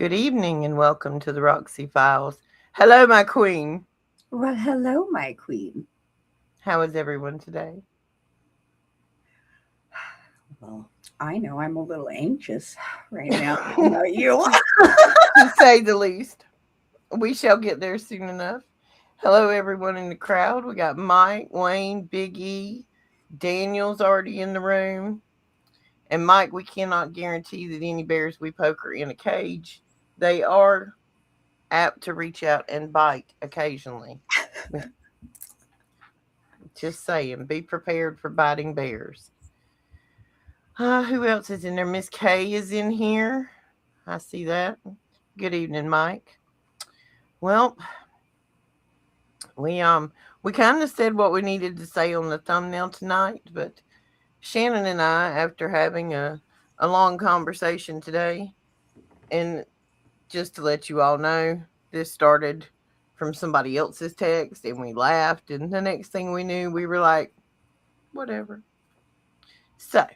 Good evening and welcome to the Roxy Files. Hello, my queen. Well, hello, my queen. How is everyone today? Well, I know I'm a little anxious right now. How about you? To say the least. We shall get there soon enough. Hello, everyone in the crowd. We got Mike, Wayne, Big E, Daniel's already in the room. And Mike, we cannot guarantee that any bears we poke are in a cage. They are apt to reach out and bite occasionally. Just saying, be prepared for biting bears. Who else is in there? Miss Kay is in here. I see that. Good evening, Mike. Well, we kind of said what we needed to say on the thumbnail tonight, but Shannon and I, after having a long conversation today, and just to let you all know, this started from somebody else's text, and we laughed, and the next thing we knew, we were like, whatever. So,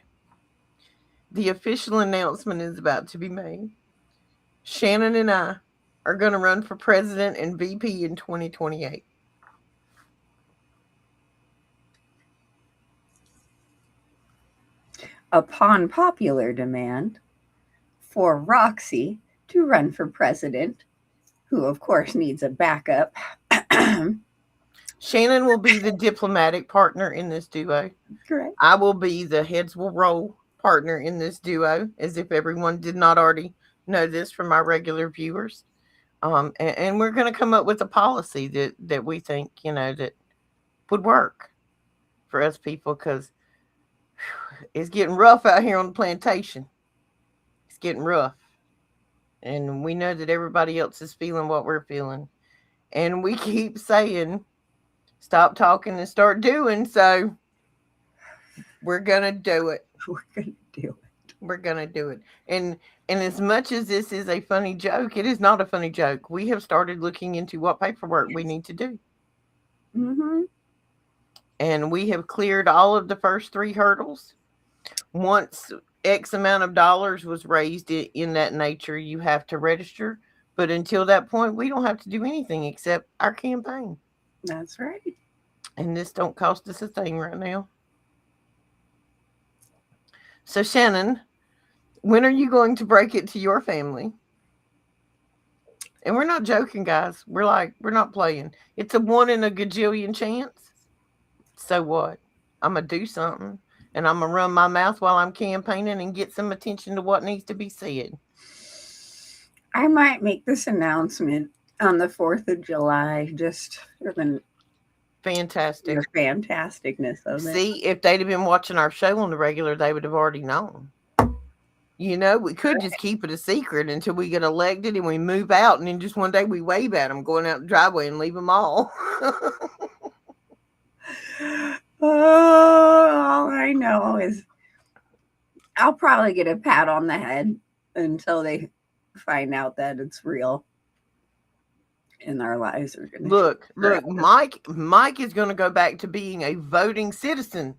the official announcement is about to be made. Shannon and I are going to run for president and VP in 2028. Upon popular demand for Roxy to run for president, who of course needs a backup. Shannon will be the diplomatic partner in this duo. Correct. I will be the heads will roll partner in this duo, as if everyone did not already know this from our regular viewers. And we're going to come up with a policy that we think, that would work for us people because it's getting rough out here on the plantation. It's getting rough. And we know that everybody else is feeling what we're feeling. And we keep saying, stop talking and start doing. So we're going to do it. We're going to do it. We're going to do it. And as much as this is a funny joke, it is not a funny joke. We have started looking into what paperwork we need to do. Mm-hmm. And we have cleared all of the first three hurdles. Once X amount of dollars was raised in that nature, you have to register. But until that point, we don't have to do anything except our campaign. That's right. And this don't cost us a thing right now. So Shannon, when are you going to break it to your family? And we're not joking, guys. We're not playing. It's a one in a gajillion chance. So what? I'm going to do something. And I'm going to run my mouth while I'm campaigning and get some attention to what needs to be said. I might make this announcement on the 4th of July just for the Fantastic. fantasticness of it. See, if they'd have been watching our show on the regular, they would have already known. We could just keep it a secret until we get elected and we move out, and then just one day we wave at them going out the driveway and leave them all. All I know is I'll probably get a pat on the head until they find out that it's real and our lives are going to Look, Mike is going to go back to being a voting citizen.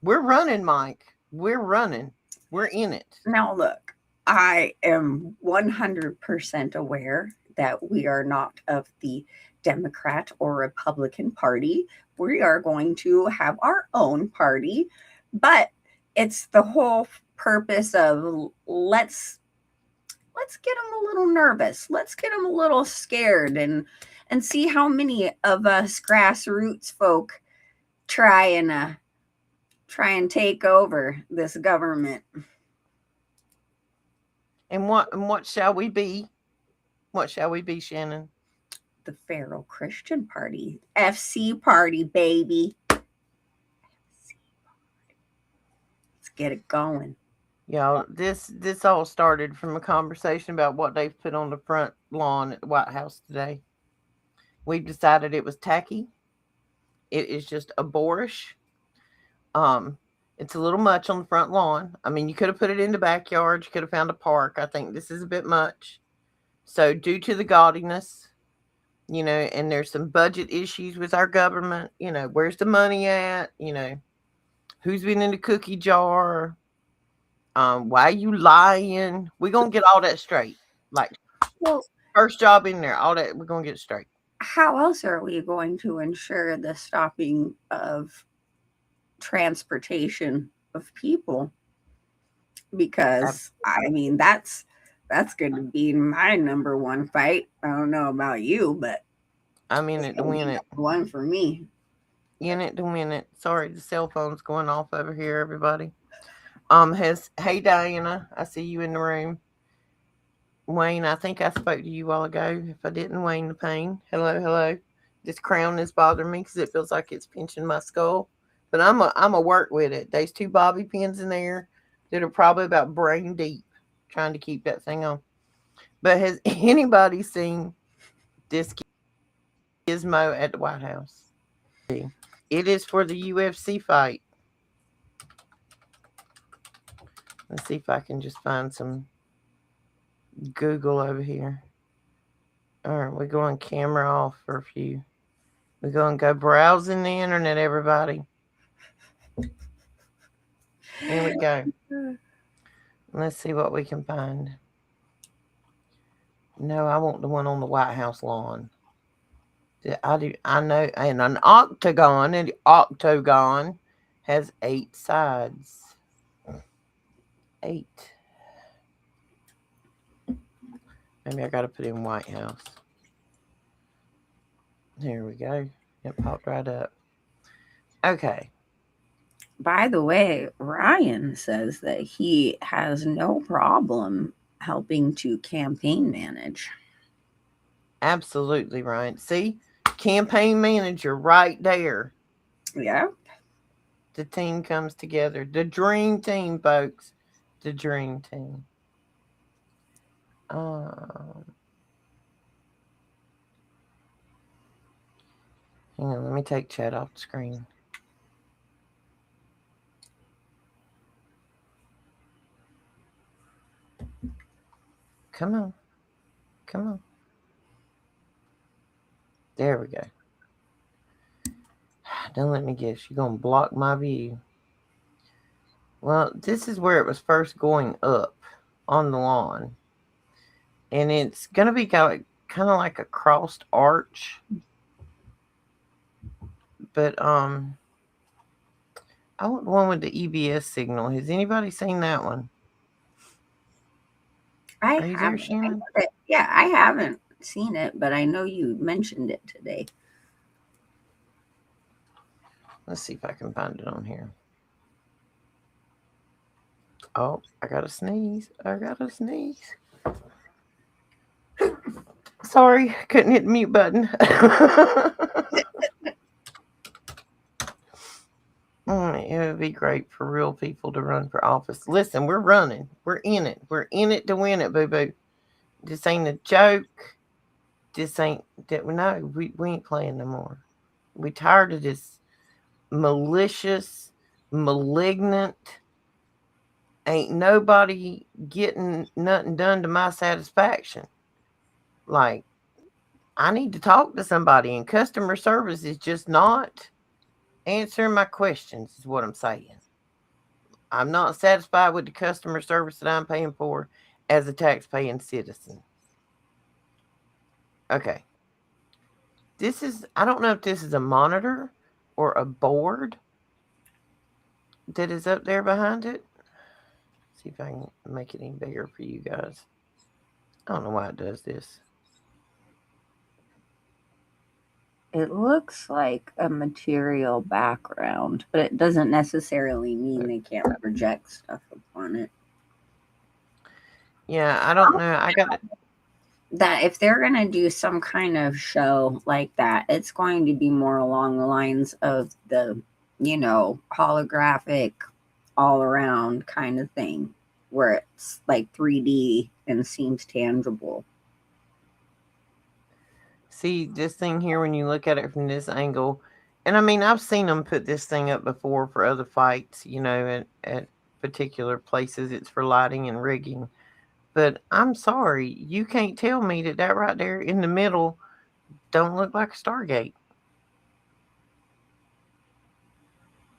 We're running, Mike. We're running. We're in it. Now, look, I am 100% aware that we are not of the Democrat or Republican Party. We are going to have our own party, but it's the whole purpose of let's get them a little nervous. Let's get them a little scared and see how many of us grassroots folk try and take over this government. And what shall we be? What shall we be, Shannon? The Pharaoh Christian Party. FC Party, baby. FC Party. Let's get it going. Y'all, this all started from a conversation about what they've put on the front lawn at the White House today. We've decided it was tacky. It is just a boorish. It's a little much on the front lawn. I mean, you could have put it in the backyard. You could have found a park. I think this is a bit much. So due to the gaudiness, and there's some budget issues with our government, where's the money at? Who's been in the cookie jar? Why are you lying? We're going to get all that straight. Like, Well, First job in there, all that, we're going to get it straight. how else are we going to ensure the stopping of transportation of people? Because I mean that's going to be my number one fight. I don't know about you, but I'm in it's it to going to win be it. number one for me. In it to win it. Sorry, the cell phone's going off over here, everybody. Hey Diana, I see you in the room. Wayne, I think I spoke to you a while ago. If I didn't, Wayne the Pain. Hello, hello. This crown is bothering me because it feels like it's pinching my skull. But I'm a work with it. There's two bobby pins in there that are probably about brain deep, trying to keep that thing on. But has anybody seen this gizmo at the White House? It is for the UFC fight. Let's see if I can just find some Google over here. All right, we're going camera off for a few. We're going to go browsing the internet, everybody. Here we go. Let's see what we can find. No, I want the one on the White House lawn. I do. I know. And an octagon has 8 sides. 8. Maybe I got to put in White House. Here we go. It popped right up. Okay. By the way, Ryan says that he has no problem helping to campaign manage. Absolutely, Ryan. See? Campaign manager right there. Yeah. The team comes together. The dream team, folks. The dream team. Um, Hang on, let me take chat off the screen. Come on. Come on. There we go. Don't let me guess. You're going to block my view. Well, this is where it was first going up on the lawn. And it's going to be kind of like a crossed arch. But I want the one with the EBS signal. Has anybody seen that one? I Are you there, haven't. Shannon? Yeah, I haven't seen it, but I know you mentioned it today. Let's see if I can find it on here. Oh, I got to sneeze. I got to sneeze. Sorry, couldn't hit the mute button. It would be great for real people to run for office. Listen, we're running. We're in it. We're in it to win it, boo boo. This ain't a joke. This ain't that. No, we ain't playing no more. We tired of this malicious, malignant. Ain't nobody getting nothing done to my satisfaction. Like, I need to talk to somebody, and customer service is just not answering my questions, is what I'm saying. I'm not satisfied with the customer service that I'm paying for as a tax-paying citizen. Okay. I don't know if this is a monitor or a board that is up there behind it. See if I can make it any bigger for you guys. I don't know why it does this. It looks like a material background, but it doesn't necessarily mean they can't project stuff upon it. Yeah, I don't know. I got it. That if they're going to do some kind of show like that, it's going to be more along the lines of the, holographic all around kind of thing where it's like 3D and seems tangible. See this thing here when you look at it from this angle. And I mean, I've seen them put this thing up before for other fights, at particular places. It's for lighting and rigging. But I'm sorry, you can't tell me that right there in the middle don't look like a Stargate.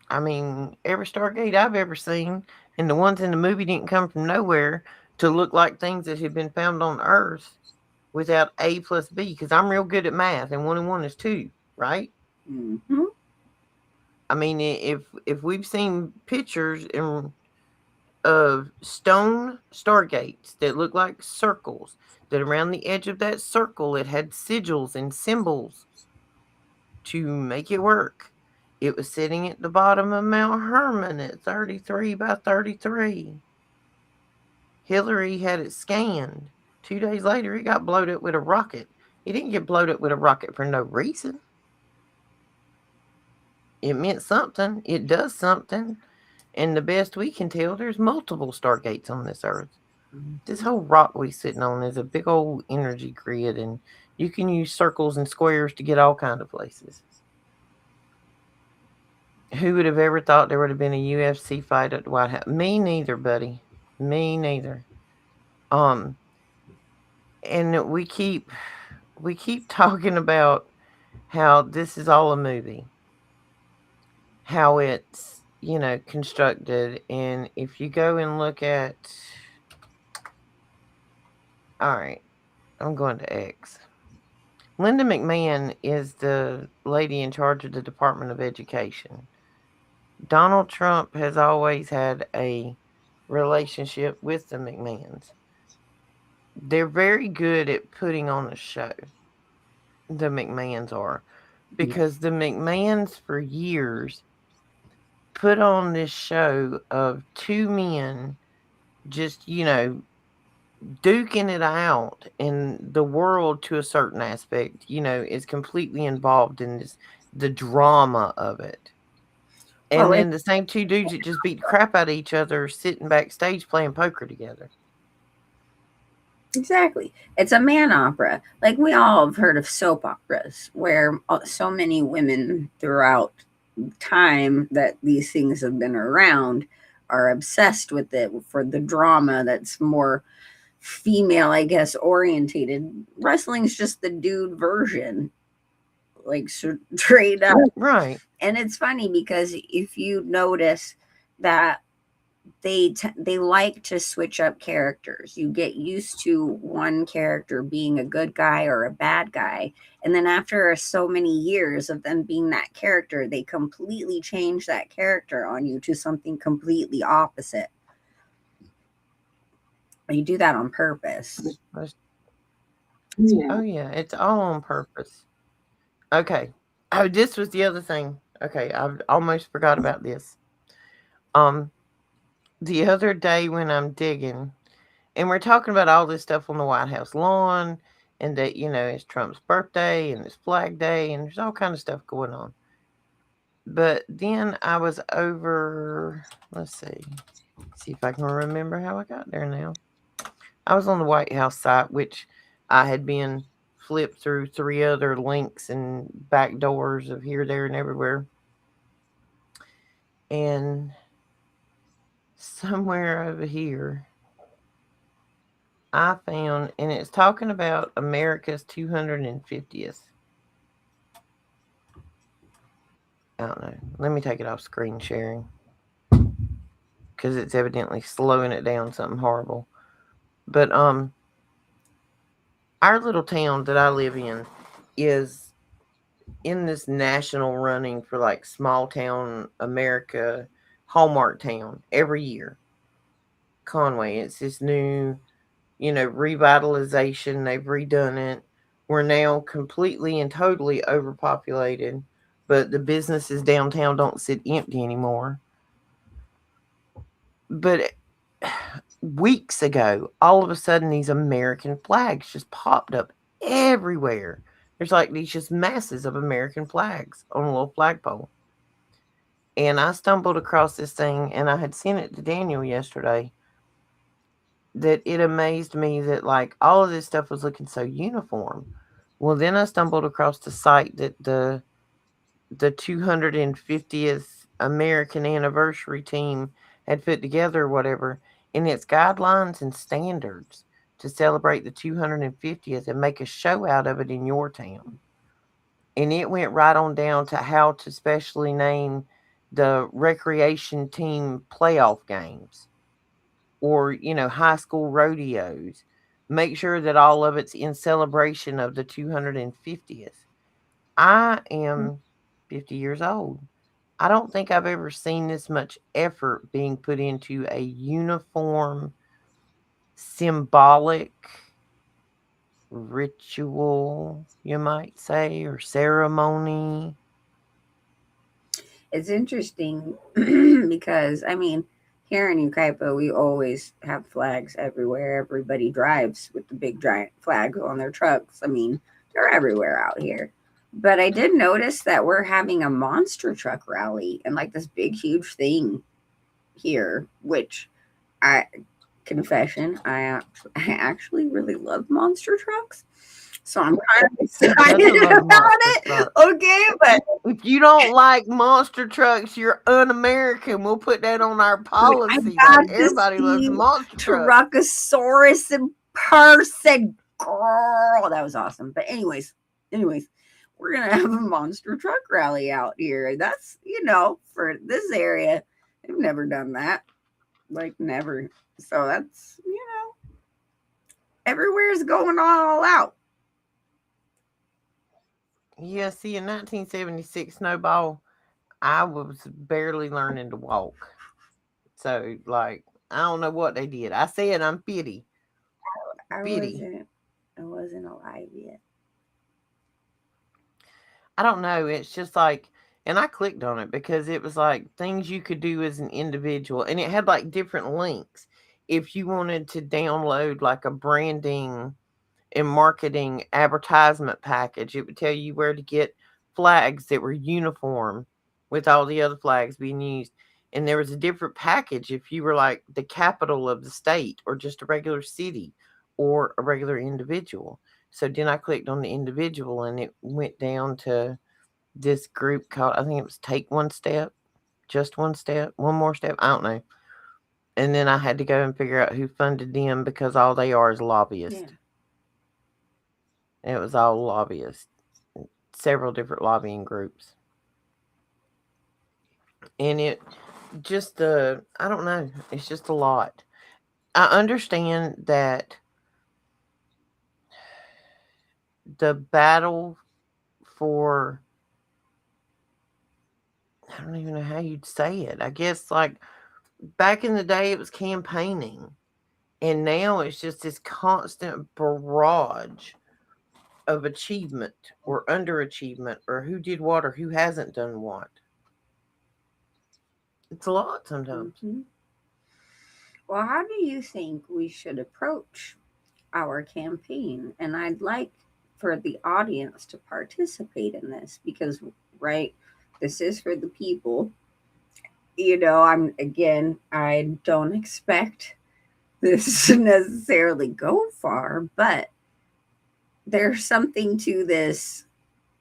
I mean, every Stargate I've ever seen, and the ones in the movie didn't come from nowhere to look like things that had been found on Earth. without A plus B, because I'm real good at math, and 1 and 1 is 2, right? Mm-hmm. I mean, if we've seen pictures of stone stargates that look like circles, that around the edge of that circle it had sigils and symbols to make it work. It was sitting at the bottom of Mount Hermon at 33 by 33. Hillary had it scanned. 2 days later, it got blowed up with a rocket. It didn't get blowed up with a rocket for no reason. It meant something. It does something. And the best we can tell, there's multiple stargates on this Earth. This whole rock we sitting on is a big old energy grid, and you can use circles and squares to get all kind of places. Who would have ever thought there would have been a UFC fight at the White House? Me neither, buddy. Me neither. Um, and we keep talking about how this is all a movie, how it's constructed, and if you go and look at, all right, I'm going to X. Linda McMahon is the lady in charge of the Department of Education. Donald Trump has always had a relationship with the McMahons. They're very good at putting on a show. The McMahons are, Yeah. because the McMahons for years put on this show of two men just, duking it out, and the world to a certain aspect, is completely involved in the drama of it. And Well, then the same two dudes that just beat the crap out of each other sitting backstage playing poker together. exactly. It's a man opera. Like we all have heard of soap operas where so many women throughout time that these things have been around are obsessed with it for the drama that's more female, I guess, orientated. Wrestling's just the dude version, like straight up. Right. And it's funny because if you notice that they like to switch up characters. You get used to one character being a good guy or a bad guy, and then after so many years of them being that character, they completely change that character on you to something completely opposite. You do that on purpose. That's- Yeah. Oh yeah, it's all on purpose. Okay. Oh, this was the other thing. Okay, I almost forgot about this. Um, the other day when I'm digging, and we're talking about all this stuff on the White House lawn, and that it's Trump's birthday and it's Flag Day, and there's all kind of stuff going on. But then I was over. Let's see if I can remember how I got there now. I was on the White House site, which I had been flipped through three other links and back doors of here, there, and everywhere. And somewhere over here, I found, and it's talking about America's 250th. I don't know. Let me take it off screen sharing because it's evidently slowing it down something horrible. But our little town that I live in is in this national running for like small town America Hallmark town every year. Conway, it's this new, revitalization. They've redone it. We're now completely and totally overpopulated, but the businesses downtown don't sit empty anymore. But weeks ago, all of a sudden, these American flags just popped up everywhere. There's like these just masses of American flags on a little flagpole. And I stumbled across this thing, and I had sent it to Daniel yesterday, that it amazed me that like all of this stuff was looking so uniform. Well, then I stumbled across the site that the 250th American anniversary team had put together or whatever, in its guidelines and standards to celebrate the 250th and make a show out of it in your town. And it went right on down to how to specially name the recreation team playoff games, or high school rodeos. make sure that all of it's in celebration of the 250th. I am 50 years old. I don't think I've ever seen this much effort being put into a uniform, symbolic ritual, you might say, or ceremony. It's interesting because I mean, here in Ukaipa, we always have flags everywhere. Everybody drives with the big giant flags on their trucks. I mean, they're everywhere out here. But I did notice that we're having a monster truck rally and like this big, huge thing here, which I I actually really love monster trucks. So I'm kind of Who excited doesn't love about monster it. trucks? Okay, but If you don't like monster trucks, you're un-American. We'll put that on our I policy. got Like to everybody loves see monster trucks. Truckosaurus in person. Girl, that was awesome. But anyways, we're gonna have a monster truck rally out here. That's for this area. They've never done that. Like never. So that's everywhere's going all out. Yeah, see, in 1976, Snowball, I was barely learning to walk. So, like, I don't know what they did. I said I'm 50. I 50. wasn't I wasn't alive yet. I don't know. It's just like, and I clicked on it because it was like things you could do as an individual, and it had like different links. If you wanted to download like a branding and marketing advertisement package, it would tell you where to get flags that were uniform with all the other flags being used. And there was a different package if you were like the capital of the state or just a regular city or a regular individual. So then I clicked on the individual and it went down to this group called, I think it was Take One Step, Just One Step, One More Step. I don't know. And then I had to go and figure out who funded them because all they are is Yeah. lobbyists. It was all lobbyists, several different lobbying groups. And it just I don't know, it's just a lot. I understand that the battle for, I don't even know how you'd say it. I guess like back in the day it was campaigning, and now it's just this constant barrage of achievement or underachievement or who did what or who hasn't done what. It's a lot sometimes. Hmm. Well, how do you think we should approach our campaign? And I'd like for the audience to participate in this because, right, this is for the people. I don't expect this to necessarily go far, but there's something to this.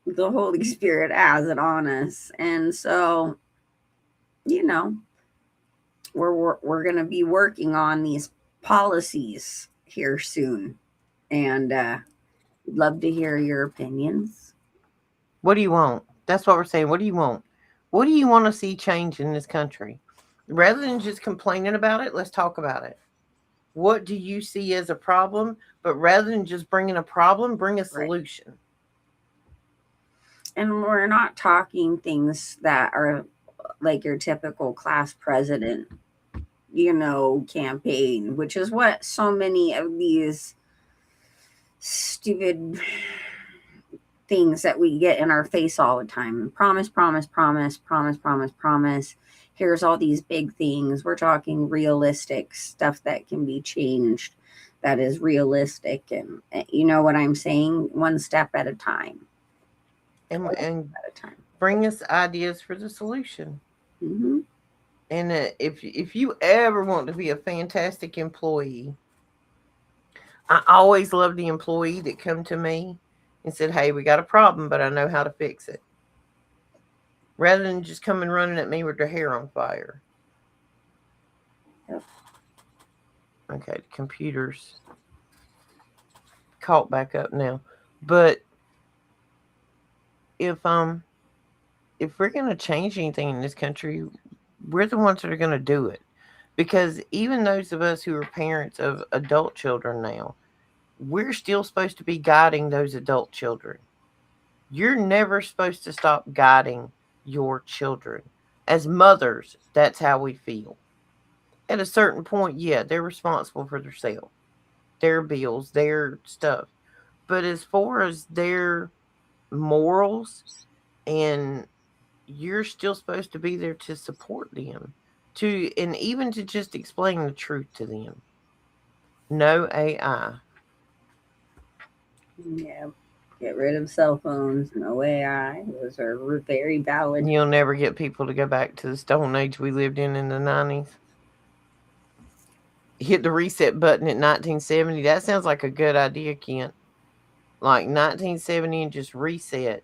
The Holy Spirit has it on us. And so, you know, we're going to be working on these policies here soon. And we'd love to hear your opinions. What do you want? That's what we're saying. What do you want? What do you want to see change in this country? Rather than just complaining about it, let's talk about it. What do you see as a problem? But rather than just bringing a problem, bring a Right. solution. And we're not talking things that are like your typical class president, campaign, which is what so many of these stupid things that we get in our face all the time. Promise, promise, promise, promise, promise, promise. Here's all these big things. We're talking realistic stuff that can be changed, that is realistic. And you know what I'm saying? One step at a time. And At a time. bring us ideas for the solution. Hmm. And if you ever want to be a fantastic employee, I always love the employee that come to me and said, "Hey, we got a problem, but I know how to fix it." Rather than just coming running at me with their hair on fire. Yep. Okay, the computer's caught back up now. But if um if we're gonna change anything in this country, we're the ones that are gonna do it. Because even those of us who are parents of adult children now, we're still supposed to be guiding those adult children. You're never supposed to stop guiding your children. As mothers, that's how we feel. At a certain point, yeah, they're responsible for themselves, their bills, their stuff. But as far as their morals, and you're still supposed to be there to support them, to and even to just explain the truth to them. No AI. Yeah. Get rid of cell phones. No AI. Those are very valid. You'll never get people to go back to the stone age we lived in the 90s. Hit the reset button at 1970. That sounds like a good idea, Kent. Like 1970 and just reset,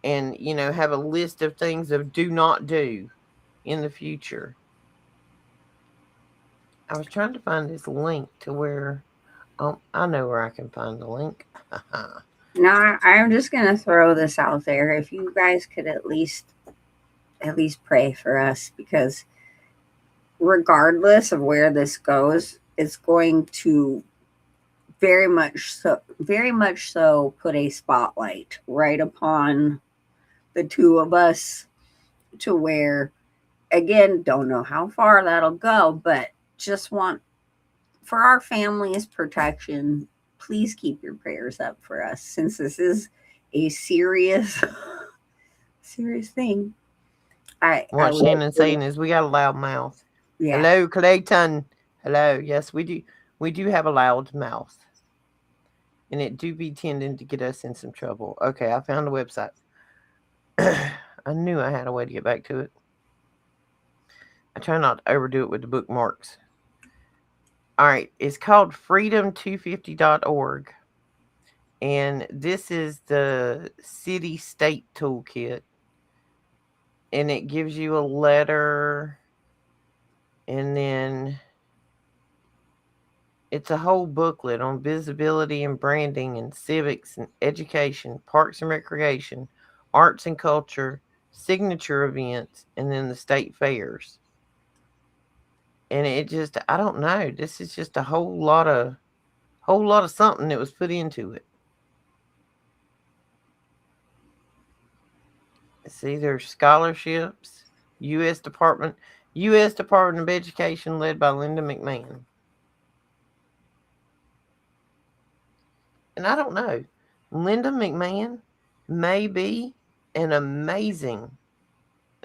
and have a list of things of do not do in the future. I was trying to find this link to where, oh, I know where I can find the link. Now, I'm just gonna throw this out there. If you guys could at least pray for us, because regardless of where this goes, it's going to very much so put a spotlight right upon the two of us, to where, again, don't know how far that'll go, but just want, for our family's protection, please keep your prayers up for us, since this is a serious serious thing. I What would Shannon's saying is we got a loud mouth. yeah. Hello, Clayton. Hello. Yes, we do. We do have a loud mouth, and it do be tending to get us in some trouble. Okay, I found the website. I knew I had a way to get back to it. I try not to overdo it with the bookmarks. All right, it's called freedom250.org. And this is the city state toolkit. And it gives you a letter, and then it's a whole booklet on visibility and branding and civics and education, parks and recreation, arts and culture, signature events, and then the state fairs. And it just, I don't know, this is just a whole lot of something that was put into it. See, there's scholarships, U.S. Department, U.S. Department of Education, led by Linda McMahon. And I don't know, Linda McMahon may be an amazing,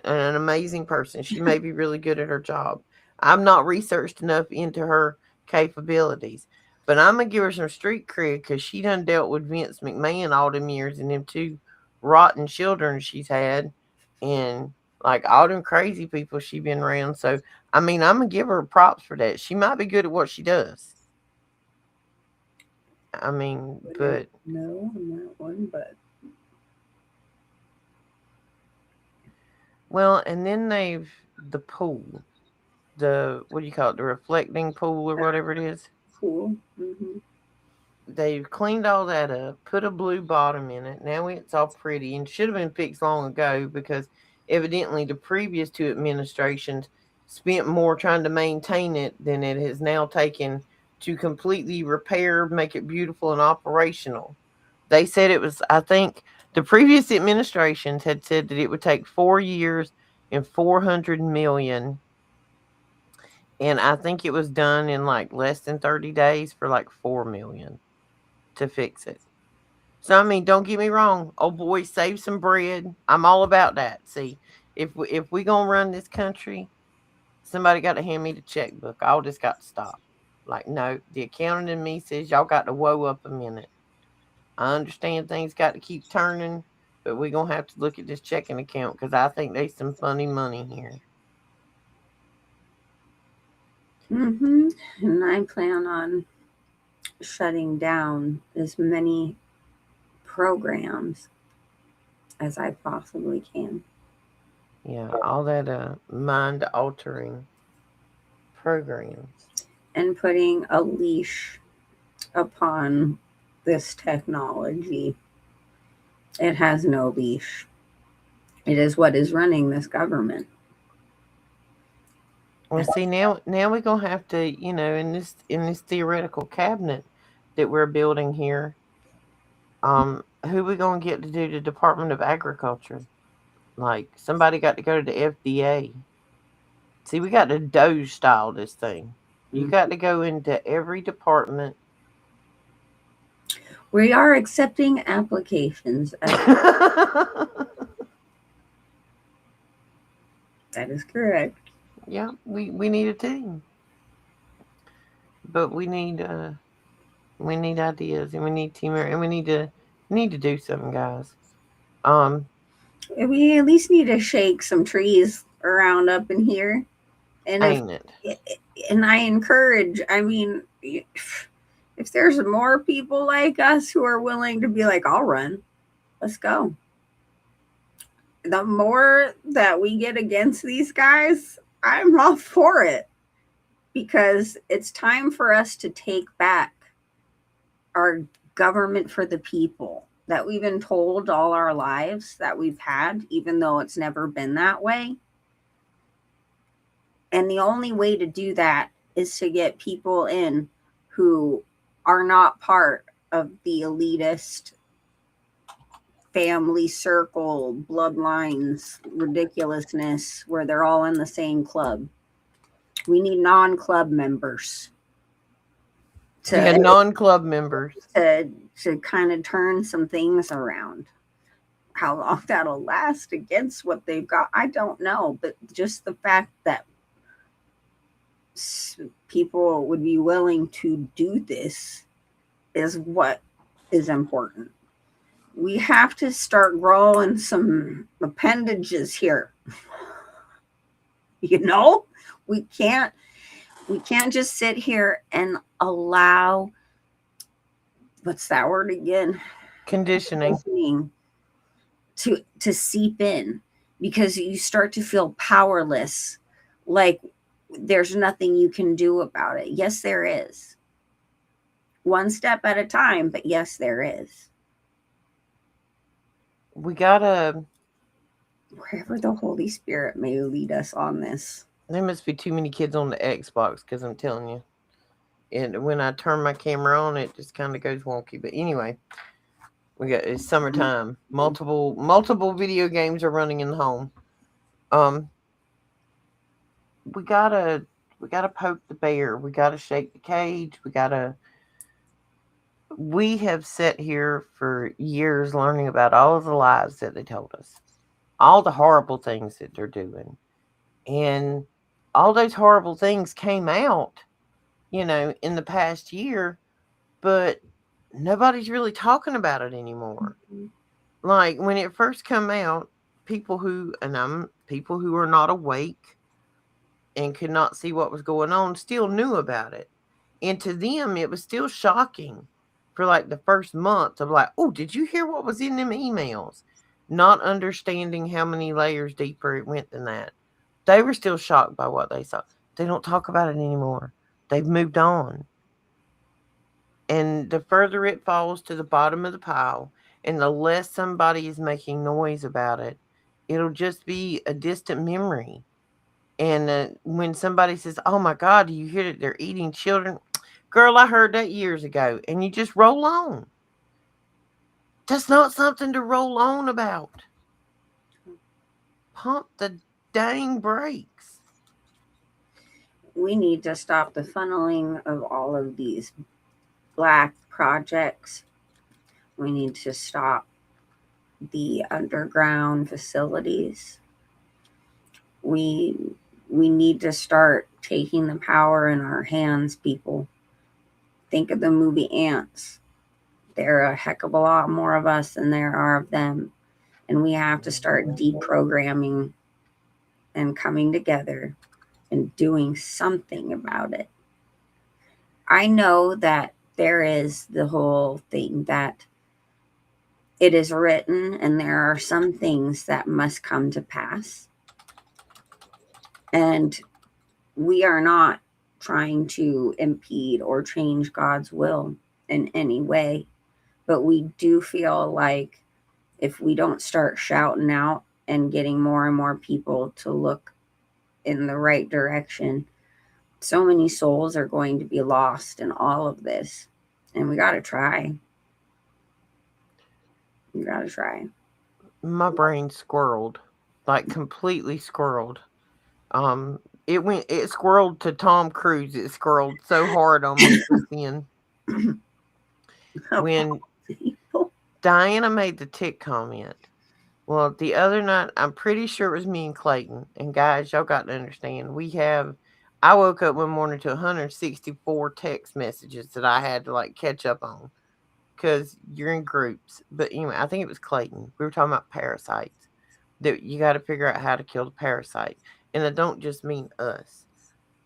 an amazing person. She may be really good at her job. I'm not researched enough into her capabilities, but I'm gonna give her some street cred because she done dealt with Vince McMahon all them years and them two rotten children she's had, and like all them crazy people she been around. So I mean, I'm gonna give her props for that. She might be good at what she does. I mean, Wouldn't but know on that one, but well, and then they've the pool, the what do you call it, the reflecting pool or that's whatever it is. cool. Hmm. They've cleaned all that up, put a blue bottom in it. Now it's all pretty and should have been fixed long ago because evidently the previous two administrations spent more trying to maintain it than it has now taken to completely repair, make it beautiful and operational. They said it was, I think, the previous administrations had said that it would take 4 years and 400 million. And I think it was done in like less than 30 days for like 4 million to fix it. So I mean, don't get me wrong. Oh boy, save some bread. I'm all about that. See, if we gonna run this country, somebody got to hand me the checkbook. I just got to stop. Like, no, the accountant in me says y'all got to whoa up a minute. I understand things got to keep turning, but we gonna have to look at this checking account because I think there's some funny money here. Hmm. And I plan on shutting down as many programs as I possibly can. Yeah, all that mind altering programs. And putting a leash upon this technology. It has no leash. It is what is running this government. Well, see, now we're gonna have to, in this theoretical cabinet, that we're building here, who we gonna get to do the Department of Agriculture? Like somebody got to go to the FDA. See, we got to Doge style this thing. You got to go into every department. We are accepting applications. That is correct. Yeah, we need a team, but we need ideas and we need teamwork and we need to do something, guys. Um, We at least need to shake some trees around up in here. And ain't it? and I encourage, I mean, if there's more people like us who are willing to be like, I'll run, let's go. The more that we get against these guys, I'm all for it, because it's time for us to take back our government for the people that we've been told all our lives that we've had, even though it's never been that way. And the only way to do that is to get people in who are not part of the elitist family circle, bloodlines, ridiculousness where they're all in the same club. We need non-club members Yeah, to non-club members. to kind of turn some things around. How long that'll last against what they've got, I don't know. But just the fact that people would be willing to do this is what is important. We have to start growing some appendages here. You know, we can't just sit here and allow, what's that word again? Conditioning. To seep in, because you start to feel powerless, like there's nothing you can do about it. Yes, there is. One step at a time, but yes, there is. We gotta. Wherever the Holy Spirit may lead us on this. There must be too many kids on the Xbox because I'm telling you. And when I turn my camera on, it just kind of goes wonky. But anyway, it's summertime. Multiple video games are running in the home. Um, we gotta poke the bear. We gotta shake the cage. We have sat here for years learning about all of the lies that they told us, all the horrible things that they're doing. And all those horrible things came out, in the past year, but nobody's really talking about it anymore. Like when it first come out, people who are not awake and could not see what was going on still knew about it. And to them it was still shocking for like the first month of like, oh, did you hear what was in them emails? Not understanding how many layers deeper it went than that. They were still shocked by what they saw. They don't talk about it anymore. They've moved on. And the further it falls to the bottom of the pile, and the less somebody is making noise about it, it'll just be a distant memory. And when somebody says, "Oh my God, do you hear that they're eating children?" Girl, I heard that years ago. And you just roll on. That's not something to roll on about. Pump the dang brakes. We need to stop the funneling of all of these black projects. We need to stop the underground facilities. We need to start taking the power in our hands, people. Think of the movie Ants. There are a heck of a lot more of us than there are of them. And we have to start deprogramming and coming together and doing something about it. I know that there is the whole thing that it is written and there are some things that must come to pass. And we are not trying to impede or change God's will in any way. But we do feel like if we don't start shouting out and getting more and more people to look in the right direction, so many souls are going to be lost in all of this. And we gotta try. We gotta try. My brain squirreled, like completely squirreled. Um, it squirreled to Tom Cruise. It squirreled so hard, almost to sin. When Diana made the tick comment. Well, the other night, I'm pretty sure it was me and Clayton. And guys, y'all got to understand, I woke up one morning to 164 text messages that I had to like catch up on because you're in groups. But anyway, I think it was Clayton. We were talking about parasites. That you got to figure out how to kill the parasite. And I don't just mean us,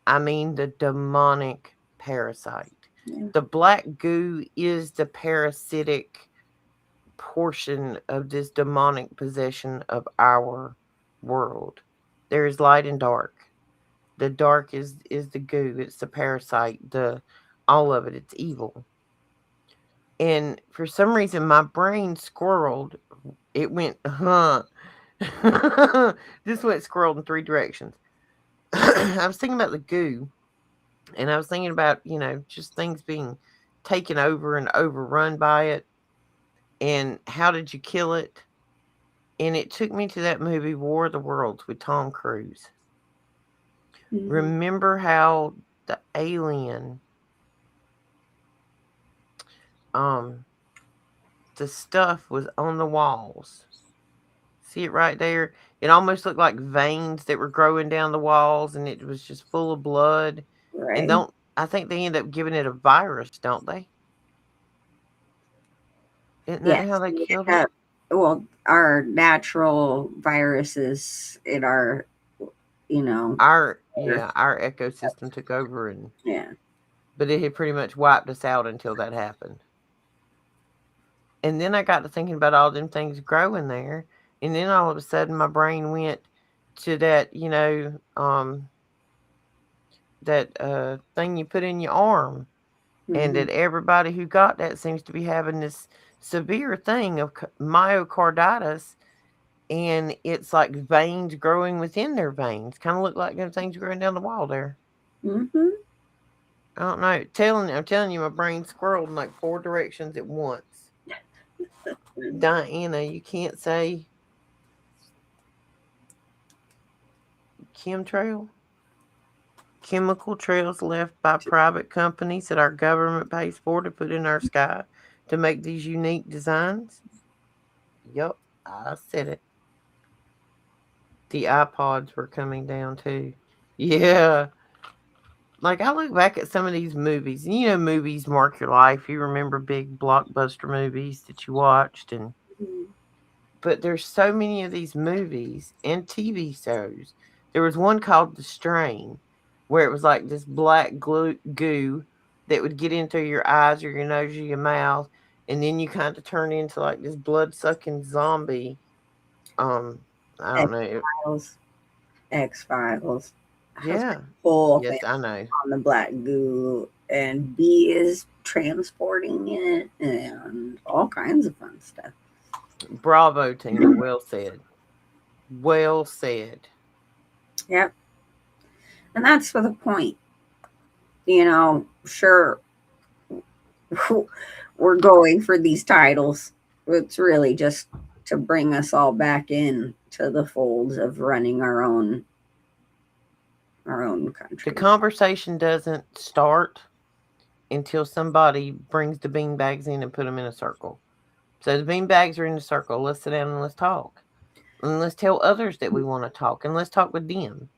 I mean the demonic parasite. Yeah. The black goo is the parasitic portion of this demonic possession of our world. There is light and dark. The dark is the goo, it's the parasite, the all of it, it's evil. And for some reason my brain squirreled. It went, huh. This went squirreled in three directions. I was thinking about the goo, and I was thinking about, just things being taken over and overrun by it. And how did you kill it? And it took me to that movie War of the Worlds with Tom Cruise. Mm-hmm. Remember how the alien, um, the stuff was on the walls. See it right there? It almost looked like veins that were growing down the walls, and it was just full of blood. And Right. don't I think they end up giving it a virus, don't they? Isn't that how Yes. they We killed have, it? well, our natural viruses in our, you know, Our earth. yeah, our ecosystem took over, and Yeah. but it had pretty much wiped us out until that happened. And then I got to thinking about all them things growing there, and then all of a sudden my brain went to that, that thing you put in your arm, and Mm-hmm. that everybody who got that seems to be having this severe thing of myocarditis, and it's like veins growing within their veins, kind of look like them things growing down the wall there. Mm-hmm. I don't know. I'm telling you, my brain squirreled in like four directions at once. Diana, you can't say chemtrail? Chemical trails left by private companies that our government pays for to put in our sky to make these unique designs? Yup, I said it. The iPods were coming down too. Yeah. Like I look back at some of these movies, and movies mark your life. You remember big blockbuster movies that you watched, and but there's so many of these movies and TV shows. There was one called The Strain, where it was like this black goo that would get into your eyes or your nose or your mouth, and then you kind of turn into like this blood sucking zombie. Um, I don't X know. Files. X Files has Yeah. a whole thing Yes, I know. on the black goo, and B is transporting it, and all kinds of fun stuff. Bravo, Tina. Well said. Well said. Yep. And that's for the point. Sure, we're going for these titles. It's really just to bring us all back in to the folds of running our own The country. conversation doesn't start until somebody brings the bean bags in and put them in a circle. So the bean bags are in a circle. Let's sit down and let's talk. And let's tell others that we want to talk, and let's talk with them.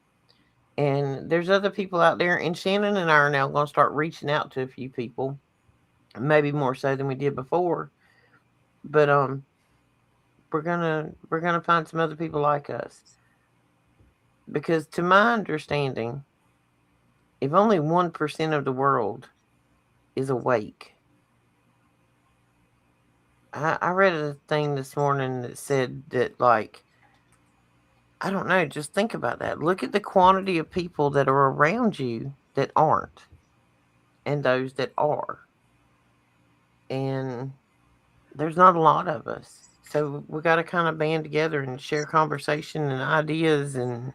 And there's other people out there, and Shannon and I are now going to start reaching out to a few people, maybe more so than we did before. But we're gonna find some other people like us, because to my understanding, if only 1% of the world is awake. I read a thing this morning that said that, like, I don't know, just think about that. Look at the quantity of people that are around you that aren't, and those that are. And there's not a lot of us. So we got to kind of band together and share conversation and ideas. And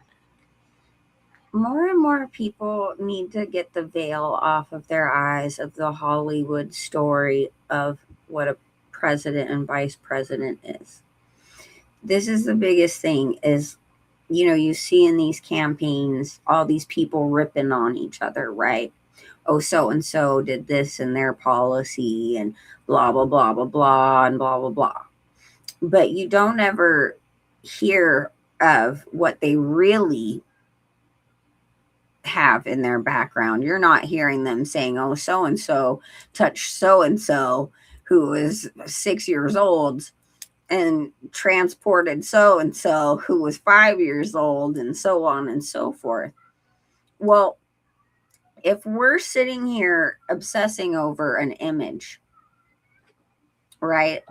more and more people need to get the veil off of their eyes of the Hollywood story of what a president and vice president is. This is the biggest thing is, you see in these campaigns all these people ripping on each other, right? Oh, so and so did this in their policy and blah blah blah blah blah and blah blah blah. But you don't ever hear of what they really have in their background. You're not hearing them saying, oh, so and so who is 6 years old and transported so and so who was 5 years old, and so on and so forth. Well, if we're sitting here obsessing over an image, right?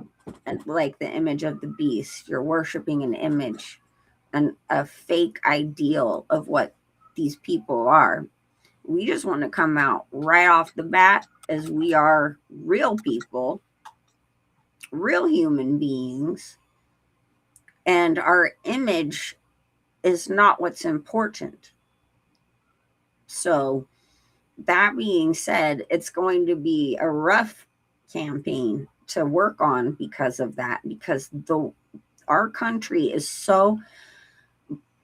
And like the image of the beast, you're worshiping an image and a fake ideal of what these people are. We just want to come out right off the bat as we are real people, real human beings, and our image is not what's important. So, that being said, it's going to be a rough campaign to work on because of that, because our country is so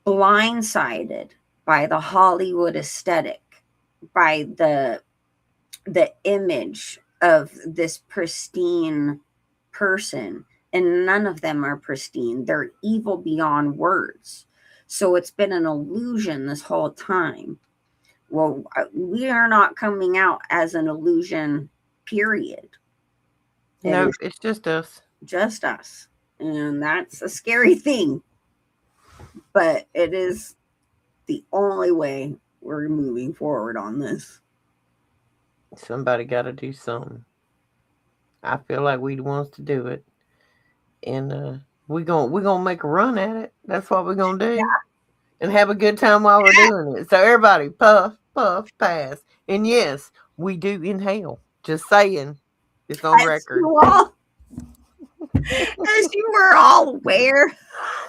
blindsided by the Hollywood aesthetic, by the image of this pristine person, and none of them are pristine. They're evil beyond words. So it's been an illusion this whole time. Well, we are not coming out as an illusion, period. It No, is it's just us. just us. And that's a scary thing. But it is the only way we're moving forward on this. Somebody got to do something. I feel like we the ones to do it, and we gonna make a run at it. That's what we're gonna do, and have a good time while we're doing it. So everybody, puff, puff, pass, and yes, we do inhale. Just saying, it's on As record. you all, as you were all aware,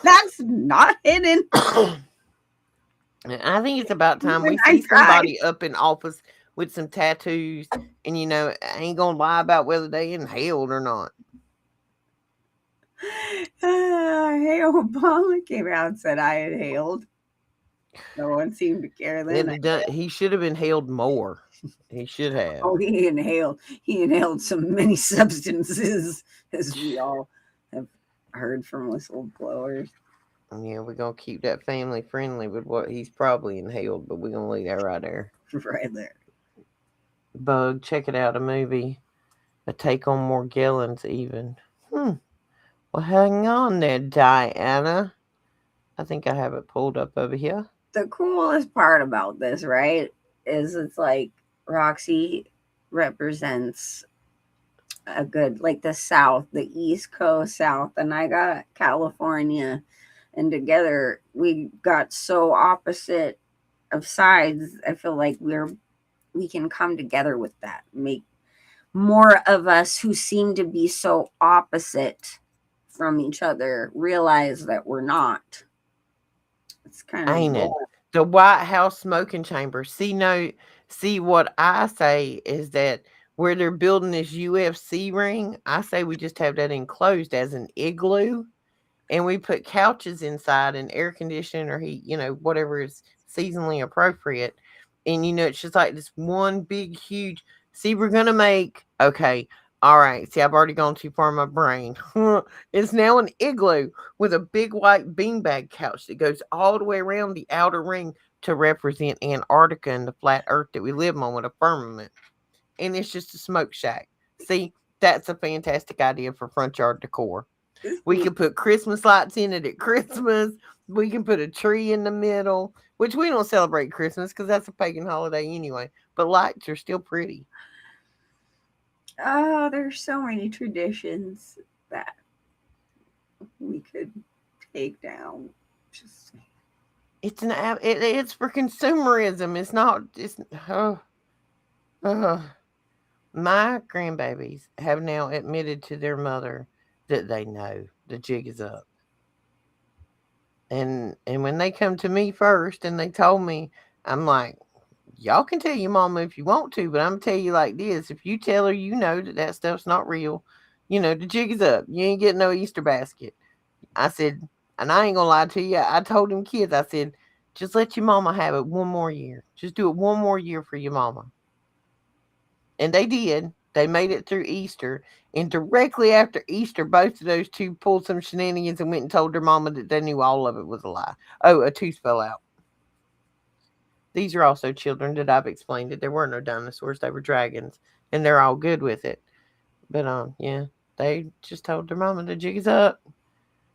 that's not hidden. I think it's about time Even we I see tried. somebody up in office with some tattoos, and I ain't gonna lie about whether they inhaled or not. Hey, Obama came out and said I inhaled. No one seemed to care then. He should have inhaled more. He should have. Oh, he inhaled. He inhaled so many substances, as we all have heard from whistleblowers. Yeah, we're gonna keep that family friendly with what he's probably inhaled, but we're gonna leave that right there. Right there. Bug, check it out, a movie. A take on Morgellons even. Well, hang on there, Diana. I think I have it pulled up over here. The coolest part about this, right, is it's like Roxy represents a good, like the South, the East Coast South, and I got California, and together we got so opposite of sides. I feel like we can come together with that, make more of us who seem to be so opposite from each other realize that we're not. It's kind of Ain't it? cool. The White House smoking chamber. See, no, see what I say is that where they're building this UFC ring, I say we just have that enclosed as an igloo, and we put couches inside and air conditioning or heat, whatever is seasonally appropriate. And it's just like this one big, huge. See, we're gonna make okay. All right. See, I've already gone too far in my brain. It's now an igloo with a big white beanbag couch that goes all the way around the outer ring to represent Antarctica and the flat Earth that we live on with a firmament. And it's just a smoke shack. See, that's a fantastic idea for front yard decor. We could put Christmas lights in it at Christmas. We can put a tree in the middle, which we don't celebrate Christmas because that's a pagan holiday anyway. But lights are still pretty. Oh, there's so many traditions that we could take down. Just It's for consumerism. It's not. It's uh, my grandbabies have now admitted to their mother that they know the jig is up. And when they come to me first and they told me I'm like, y'all can tell your mama if you want to, but I'm gonna tell you like this: if you tell her you know that that stuff's not real, the jig is up. You ain't getting no Easter basket. I said, and I ain't gonna lie to you. I told them kids, I said, just let your mama have it one more year. Just do it one more year for your mama. And they did. They made it through Easter. And directly after Easter, both of those two pulled some shenanigans and went and told their mama that they knew all of it was a lie. Oh, a tooth fell out. These are also children that I've explained that there were no dinosaurs, they were dragons, and they're all good with it. But yeah, they just told their mama the jig is up.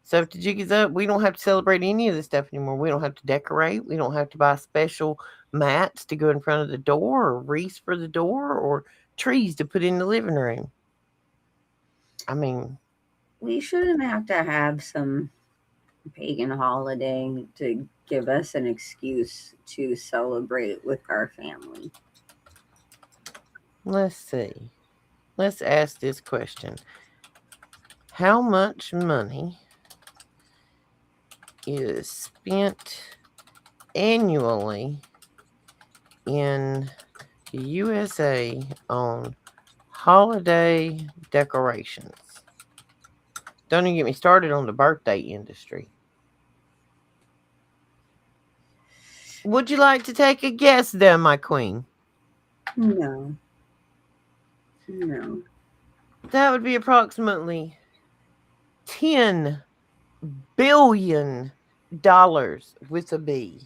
So if the jig is up, we don't have to celebrate any of this stuff anymore. We don't have to decorate. We don't have to buy special mats to go in front of the door, or wreaths for the door, or trees to put in the living room. I mean, We shouldn't have to have some pagan holiday to give us an excuse to celebrate with our family. let's see. Let's ask this question. How much money is spent annually in the USA on holiday decorations? Don't even get me started on the birthday industry. Would you like to take a guess there, my queen? No, no. That would be approximately $10 billion with a B.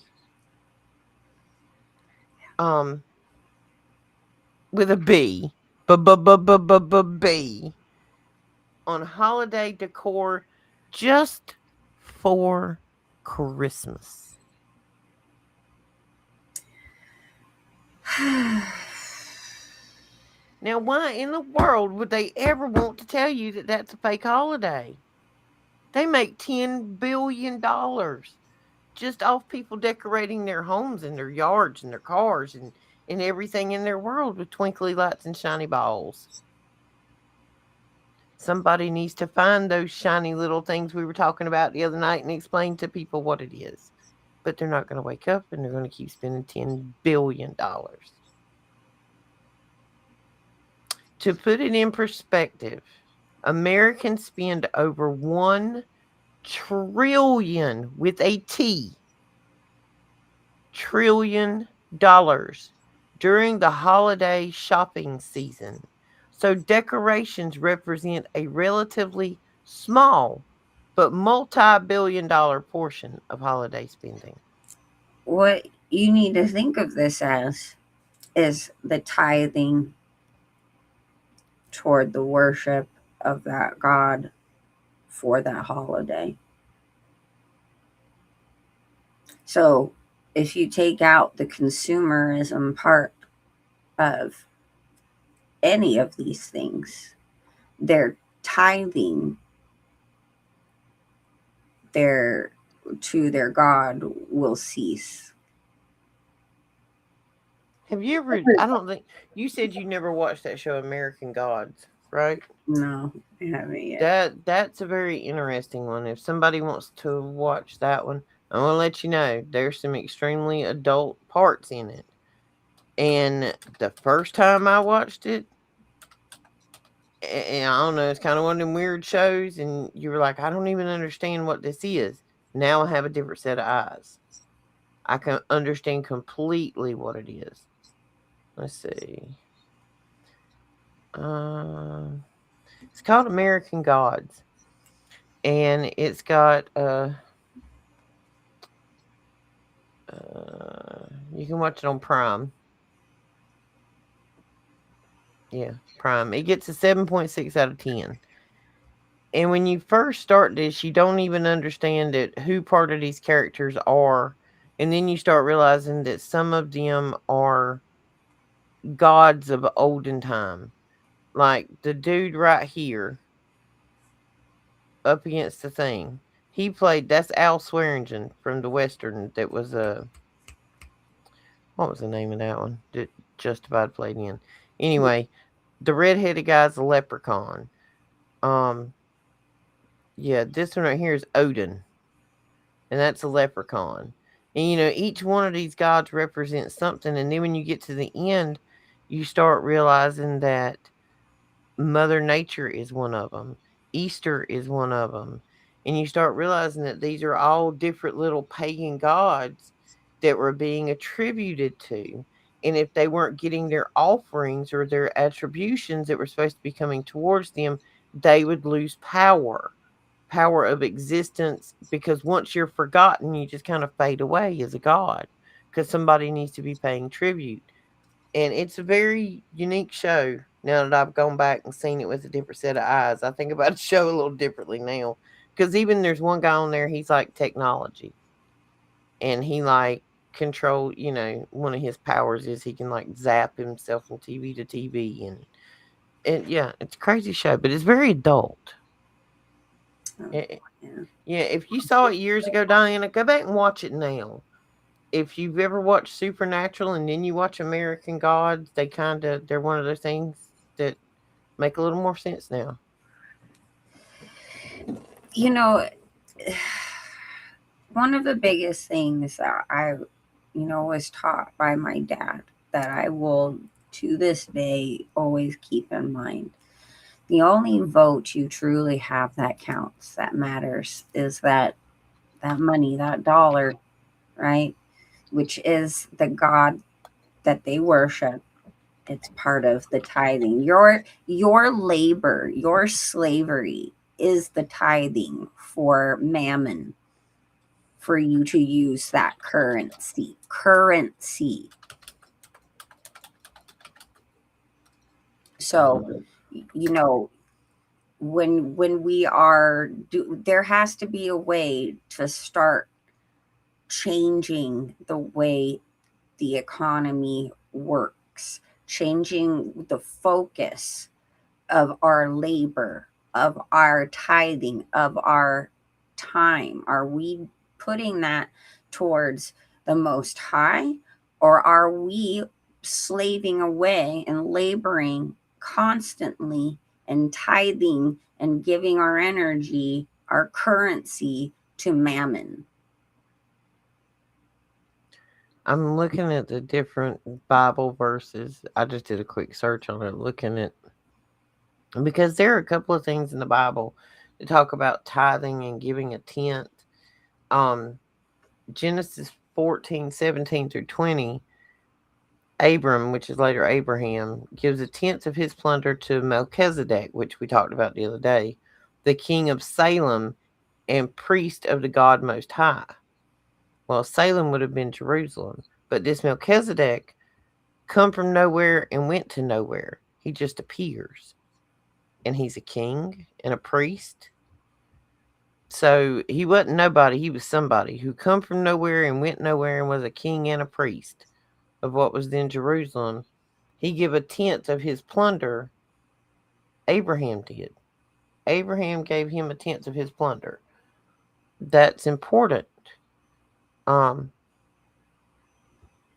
Um, with a B. B. On holiday decor just for Christmas. Now, why in the world would they ever want to tell you that that's a fake holiday? They make $10 billion just off people decorating their homes and their yards and their cars and everything in their world with twinkly lights and shiny balls. Somebody needs to find those shiny little things we were talking about the other night and explain to people what it is. But they're not going to wake up and they're going to keep spending $10 billion. To put it in perspective, Americans spend over 1 trillion with a T $1 trillion during the holiday shopping season. So decorations represent a relatively small but multi-billion-dollar portion of holiday spending. What you need to think of this as is the tithing toward the worship of that God for that holiday. So if you take out the consumerism part of any of these things, their tithing their to their God will cease. Have you ever, I don't think, you said you never watched that show American Gods, right? No, I haven't yet. That's a very interesting one. If somebody wants to watch that one, I'm gonna let you know there's some extremely adult parts in it. And the first time I watched it, and I don't know, it's kind of one of them weird shows, and you were like, I don't even understand what this is. Now I have a different set of eyes. I can understand completely what it is. Let's see. Um, it's called American Gods, and it's got you can watch it on Prime. Yeah, Prime. It gets a 7.6 out of 10. And when you first start this, you don't even understand it, who part of these characters are. And then you start realizing that some of them are gods of olden time. Like the dude right here up against the thing. He played, that's Al Swearingen from the Western that was what was the name of that one that Justified played in? Anyway, the redheaded guy's a leprechaun. Um, yeah, this one right here is Odin, and that's a leprechaun. And each one of these gods represents something. And then when you get to the end, you start realizing that Mother Nature is one of them. Easter is one of them. And you start realizing that these are all different little pagan gods that were being attributed to. And if they weren't getting their offerings or their attributions that were supposed to be coming towards them, they would lose power of existence, because once you're forgotten, you just kind of fade away as a god because somebody needs to be paying tribute. And it's a very unique show. Now that I've gone back and seen it with a different set of eyes, I think about the show a little differently now. Because even there's one guy on there, he's like technology, and he like control. One of his powers is he can like zap himself from TV to TV, and yeah, it's a crazy show, but it's very adult. Oh, Eh, yeah. yeah, if you saw it years ago, Diana, go back and watch it now. If you've ever watched Supernatural and then you watch American Gods, they're one of those things that make a little more sense now. You know, one of the biggest things that was taught by my dad that I will to this day always keep in mind. The only vote you truly have that counts, that matters, is that money, that dollar, right? Which is the God that they worship. It's part of the tithing. Your labor, your slavery is the tithing for mammon, for you to use that currency. Currency. So, you know, when we are there has to be a way to start changing the way the economy works, changing the focus of our labor, of our tithing, of our time. Are we putting that towards the Most High, or are we slaving away and laboring constantly and tithing and giving our energy, our currency to mammon? I'm looking at the different Bible verses. I just did a quick search on it, looking at, because there are a couple of things in the Bible that talk about tithing and giving a tenth. Um, Genesis 14:17 through 20, Abram, which is later Abraham, gives a tenth of his plunder to Melchizedek, which we talked about the other day, the king of Salem and priest of the God Most High. Well, Salem would have been Jerusalem, but this Melchizedek come from nowhere and went to nowhere. He just appears, and he's a king and a priest. So he wasn't nobody, he was somebody who come from nowhere and went nowhere and was a king and a priest of what was then Jerusalem. He give a tenth of his plunder. Abraham did. Abraham gave him a tenth of his plunder. That's important. Um,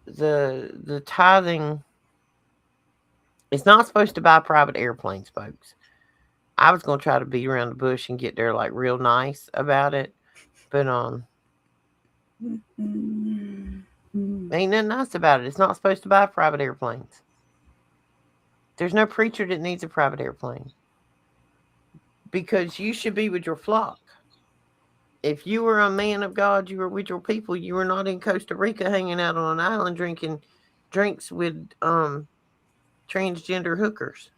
the tithing is not supposed to buy private airplanes, folks. I was gonna try to beat around the bush and get there like real nice about it, but ain't nothing nice about it. It's not supposed to buy private airplanes. There's no preacher that needs a private airplane, because you should be with your flock. If you were a man of God, you were with your people. You were not in Costa Rica hanging out on an island drinking drinks with transgender hookers.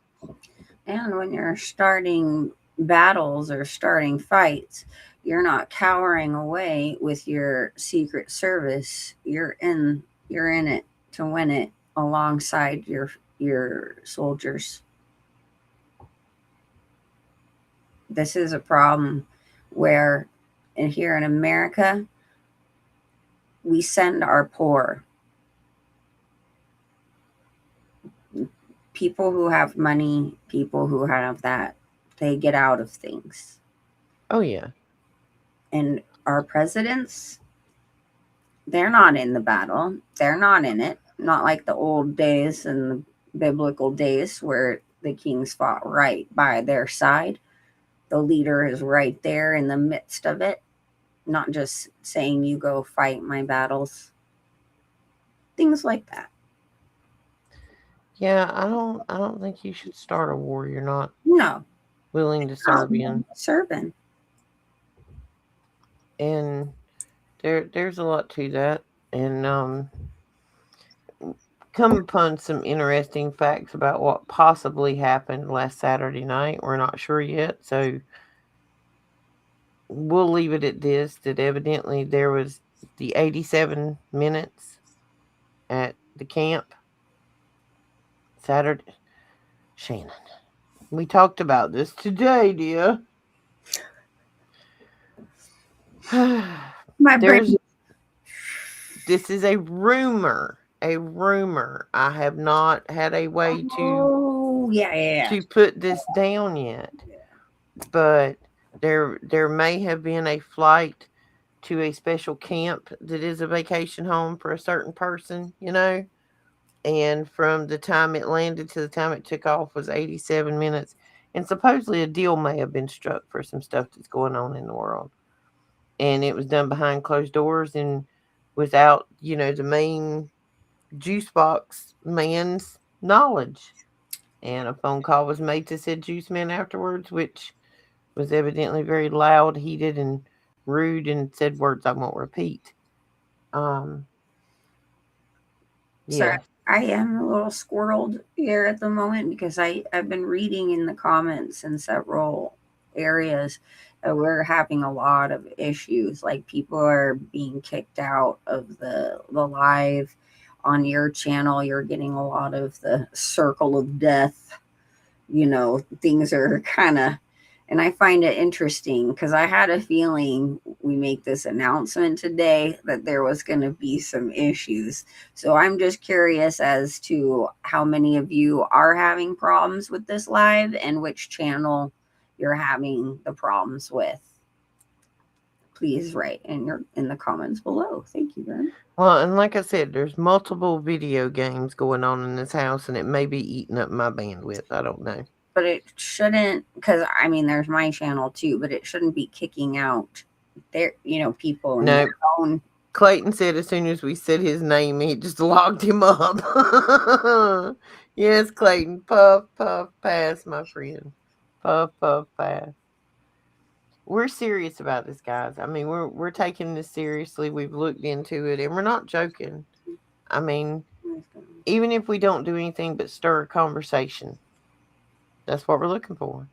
And when you're starting battles or starting fights, you're not cowering away with your secret service. You're in it to win it alongside your soldiers. This is a problem where and here in America, we send our poor, people who have money, people who have that, they get out of things. Oh yeah. And our presidents, they're not in the battle. They're not in it. Not like the old days and the biblical days where the kings fought right by their side. The leader is right there in the midst of it. not just saying you go fight my battles. Things like that. Yeah, I don't think you should start a war you're not No, willing to not serve in. serving. And there's a lot to that. And come upon some interesting facts about what possibly happened last Saturday night. We're not sure yet, so we'll leave it at this, that evidently there was the 87 minutes at the camp Saturday. Shannon, we talked about this today, dear. My There's brain. this is a rumor. A rumor. I have not had a way Oh, yeah, yeah, to put this down yet, but there may have been a flight to a special camp that is a vacation home for a certain person, and from the time it landed to the time it took off was 87 minutes, and supposedly a deal may have been struck for some stuff that's going on in the world, and it was done behind closed doors and without the main juice box man's knowledge. And a phone call was made to said juice man afterwards, which was evidently very loud, heated, and rude, and said words I won't repeat. Um, So yes. I am a little squirreled here at the moment because I've been reading in the comments in several areas that we're having a lot of issues. Like people are being kicked out of the live on your channel. You're getting a lot of the circle of death. Things are kind of, and I find it interesting because I had a feeling we make this announcement today that there was going to be some issues. So I'm just curious as to how many of you are having problems with this live and which channel you're having the problems with. Please write in the comments below. Thank you, Ben. Well, and like I said, there's multiple video games going on in this house, and it may be eating up my bandwidth. I don't know. But it shouldn't, because I mean, there's my channel too, but it shouldn't be kicking out people in No, their own. Clayton said as soon as we said his name, he just locked him up. Yes, Clayton. Puff, puff, pass, my friend. Puff, puff, pass. We're serious about this, guys. I mean, we're taking this seriously. We've looked into it, and we're not joking. I mean, even if we don't do anything but stir a conversation, that's what we're looking for.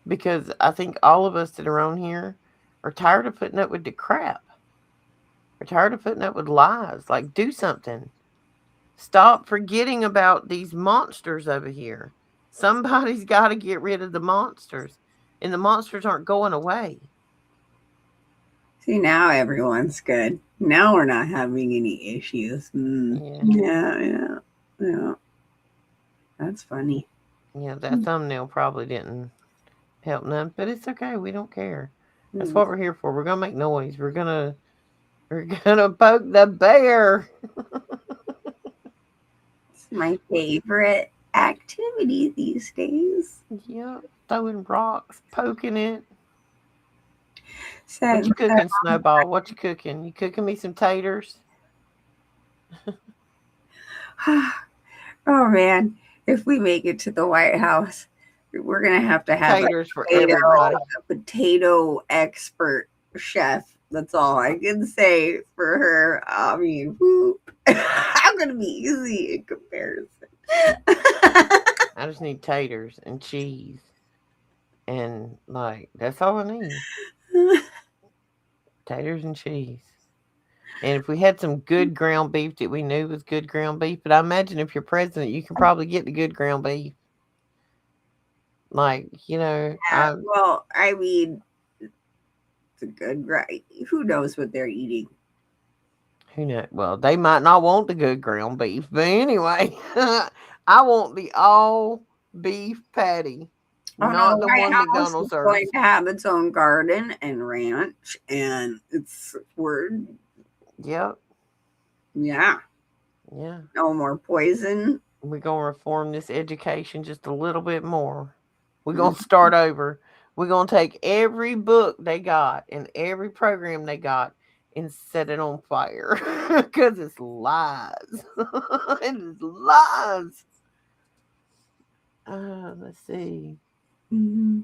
Because I think all of us that are on here are tired of putting up with the crap. We're tired of putting up with lies. Like, do something. Stop forgetting about these monsters over here. Somebody's got to get rid of the monsters, and the monsters aren't going away. See, now everyone's good. Now we're not having any issues. Yeah, Yeah, yeah, yeah. That's funny. yeah. That thumbnail probably didn't help none, but it's okay. We don't care. That's Mm. what we're here for. We're gonna make noise. We're gonna poke the bear. It's my favorite activity these days. Yep, throwing rocks, poking it. So, What you cooking, Snowball? What you cooking? You cooking me some taters? oh man, if we make it to the White House, we're gonna have to have Taters for everybody. a potato expert chef. That's all I can say for her. I mean, whoop. I'm gonna be easy in comparison. I just need taters and cheese, and like that's all I need. Taters and cheese. And if we had some good ground beef that we knew was good ground beef, but I imagine if you're president, you can probably get the good ground beef. Like, Well, I mean, it's a good right. Who knows what they're eating? who knows? Well, they might not want the good ground beef, but anyway, I want the all beef patty, Oh no, not the White one House McDonald's is going serves. to have its own garden and ranch, and we're Yep, yeah, yeah. no more poison. We're gonna reform this education just a little bit more. We're gonna start over. We're going to take every book they got and every program they got and set it on fire because it's lies. It is lies. Let's see. Mhm.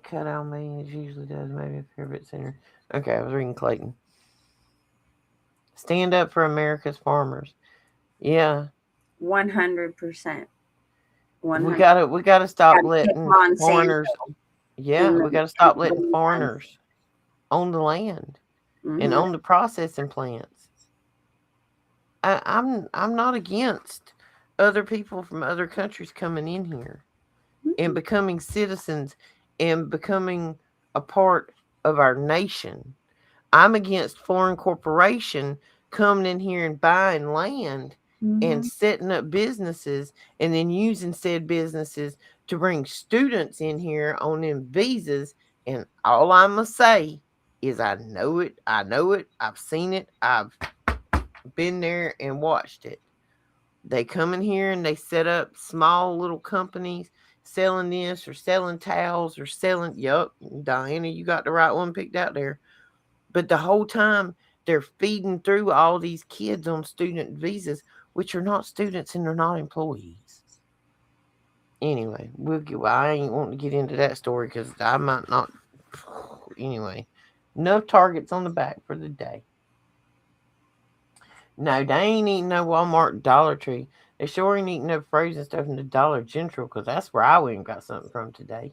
Cut out me as usually does, maybe a fair bit sooner. Okay, I was reading Clayton. Stand up for America's farmers. Yeah, 100%. we 100. gotta we gotta stop Gotta keep letting on saying foreigners. in Yeah, we the, gotta stop in the letting meantime. foreigners own the land and Mhm. own the processing plants. I'm not against other people from other countries coming in here and Mhm. becoming citizens and becoming a part of our nation. I'm against foreign corporation coming in here and buying land and Mhm. setting up businesses and then using said businesses to bring students in here on them visas. And all I'm gonna say is I know it, I've seen it, I've been there and watched it. They come in here and they set up small little companies selling this or selling towels or selling, yup, Diana, you got the right one picked out there. But the whole time they're feeding through all these kids on student visas, which are not students and they're not employees. Anyway, I ain't wanting to get into that story because I might not. Anyway, enough targets on the back for the day. No, they ain't eating no Walmart Dollar Tree. They sure ain't eating no frozen stuff in the Dollar General because that's where I went and got something from today.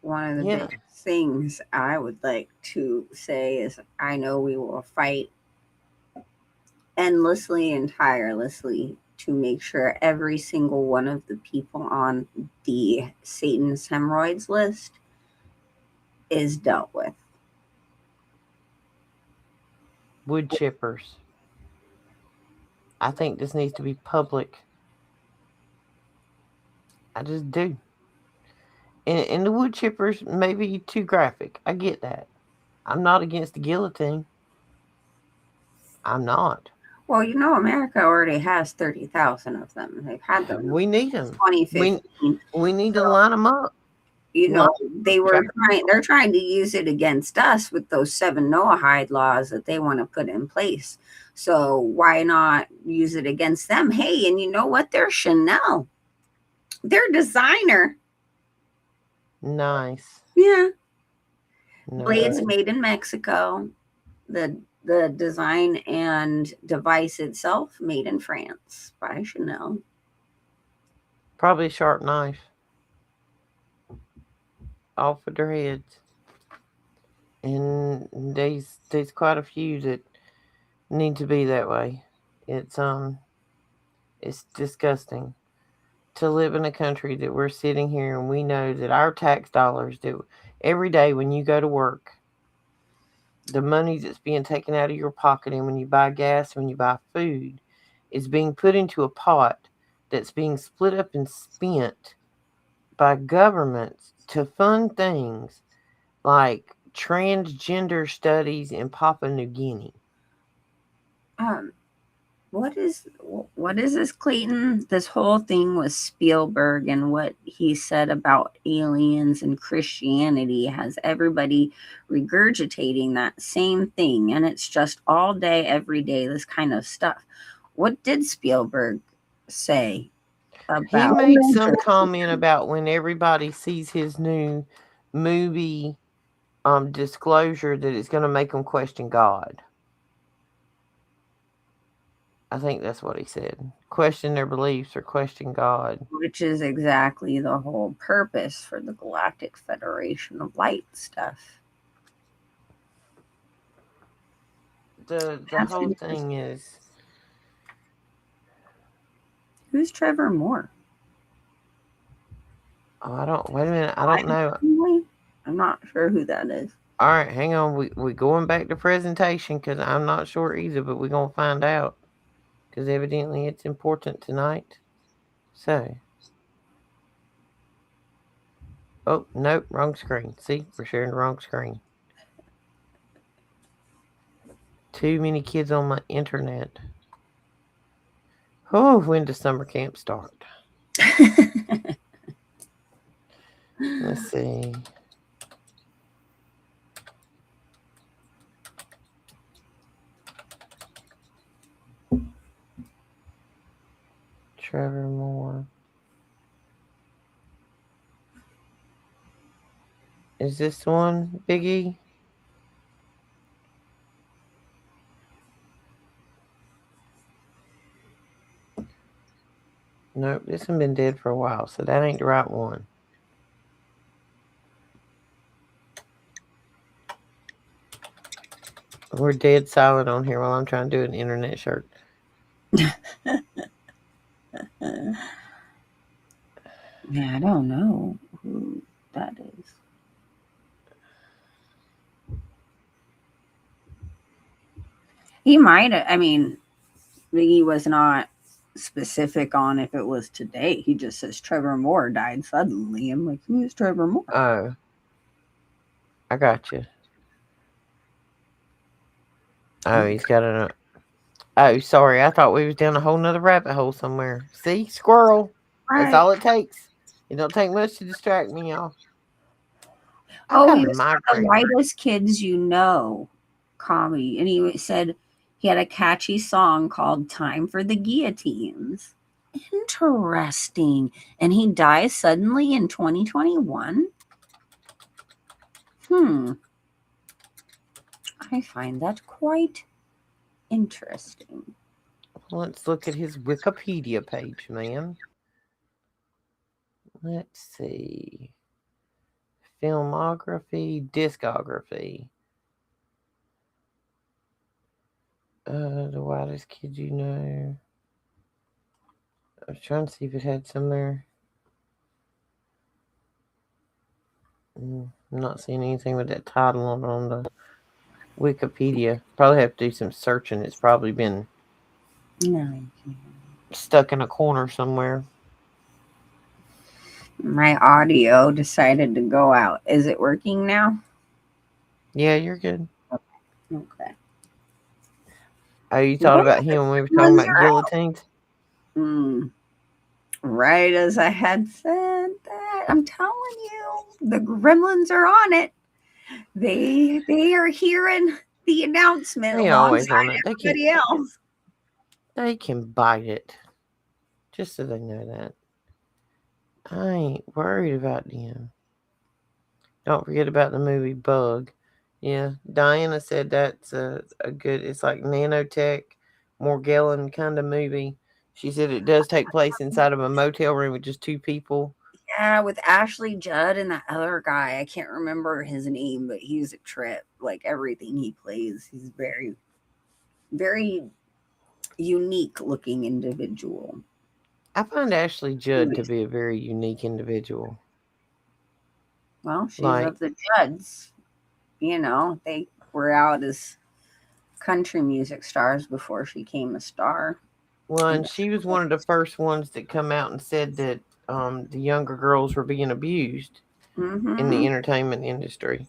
One of the Yeah, biggest things I would like to say is I know we will fight endlessly and tirelessly to make sure every single one of the people on the Satan's hemorrhoids list is dealt with. wood chippers. I think this needs to be public. I just do. And the wood chippers may be too graphic. I get that. I'm not against the guillotine. I'm not. Well, America already has 30,000 of them. They've had them We need since them. 2015. We need So, to line them up. Line 'em up, chop 'em up. they're trying to use it against us with those 7 Noahide laws that they want to put in place. So why not use it against them? Hey, and you know what? They're Chanel. They're designer. Nice. Yeah. Blades Nice. made in Mexico. The design and device itself made in France by Chanel. Probably a sharp knife off of their heads. And there's quite a few that need to be that way. It's it's disgusting to live in a country that we're sitting here and we know that our tax dollars do every day when you go to work, the money that's being taken out of your pocket and when you buy gas, when you buy food, is being put into a pot that's being split up and spent by governments to fund things like transgender studies in Papua New Guinea. Um, what is this, Clayton? This whole thing with Spielberg and what he said about aliens and Christianity has everybody regurgitating that same thing, and it's just all day, every day, this kind of stuff. What did Spielberg say He about? made some comment about when everybody sees his new movie disclosure that it's going to make them question God. I think that's what he said. Question their beliefs or question God. Which is exactly the whole purpose for the Galactic Federation of Light stuff. The That's whole interesting. thing is Who's Trevor Moore? oh, I don't wait a minute. I don't know. I'm not sure who that is. All right, hang on. We going back to presentation because I'm not sure either, but we're gonna find out because evidently it's important tonight. So, oh nope, wrong screen. See, we're sharing the wrong screen. Too many kids on my internet. Oh, when does summer camp start? Let's see. Trevor Moore. Is this one, Biggie? Nope, this one been dead for a while, so that ain't the right one. We're dead silent on here while I'm trying to do an internet search. Yeah, I don't know who that is. He might have, I mean, he was not specific on if it was today. He just says Trevor Moore died suddenly. I'm like, who is Trevor Moore? Oh, I got you. Oh, he's got an. Oh, sorry. I thought we was down a whole nother rabbit hole somewhere. See, squirrel. That's Right. all it takes. It don't take much to distract me, y'all. I've Oh, got he a was one of the migraine. whitest kids you know comedy. And he said he had a catchy song called Time for the Guillotines. Interesting. And he dies suddenly in 2021? Hmm. I find that quite interesting. Let's look at his Wikipedia page, man. Let's see. Filmography, discography. The whitest kid you know. I was trying to see if it had somewhere. I'm not seeing anything with that title on the Wikipedia. Probably have to do some searching. It's probably been No. stuck in a corner somewhere. My audio decided to go out. Is it working now? Yeah, you're good. Okay. Oh, you thought What? about him when we were talking Ones about are out. guillotines? Right as I had said that, I'm telling you, the gremlins are on it. They are hearing the announcement They always alongside on it. everybody else. They can bite it. Just so they know that. I ain't worried about them. Don't forget about the movie Bug. Yeah, Diana said that's a good. It's like nanotech, Morgellon kind of movie. She said it does take place inside of a motel room with just two people. Yeah, with Ashley Judd and that other guy. I can't remember his name, but he's a trip. Like everything he plays, he's very, very unique looking individual. I find Ashley Judd to Anyways, be a very unique individual. well, she's Like, of the Judds. You know, they were out as country music stars before she became a star. well, And and she was one of the first ones that come out and said that the younger girls were being abused in the mm-hmm. entertainment industry.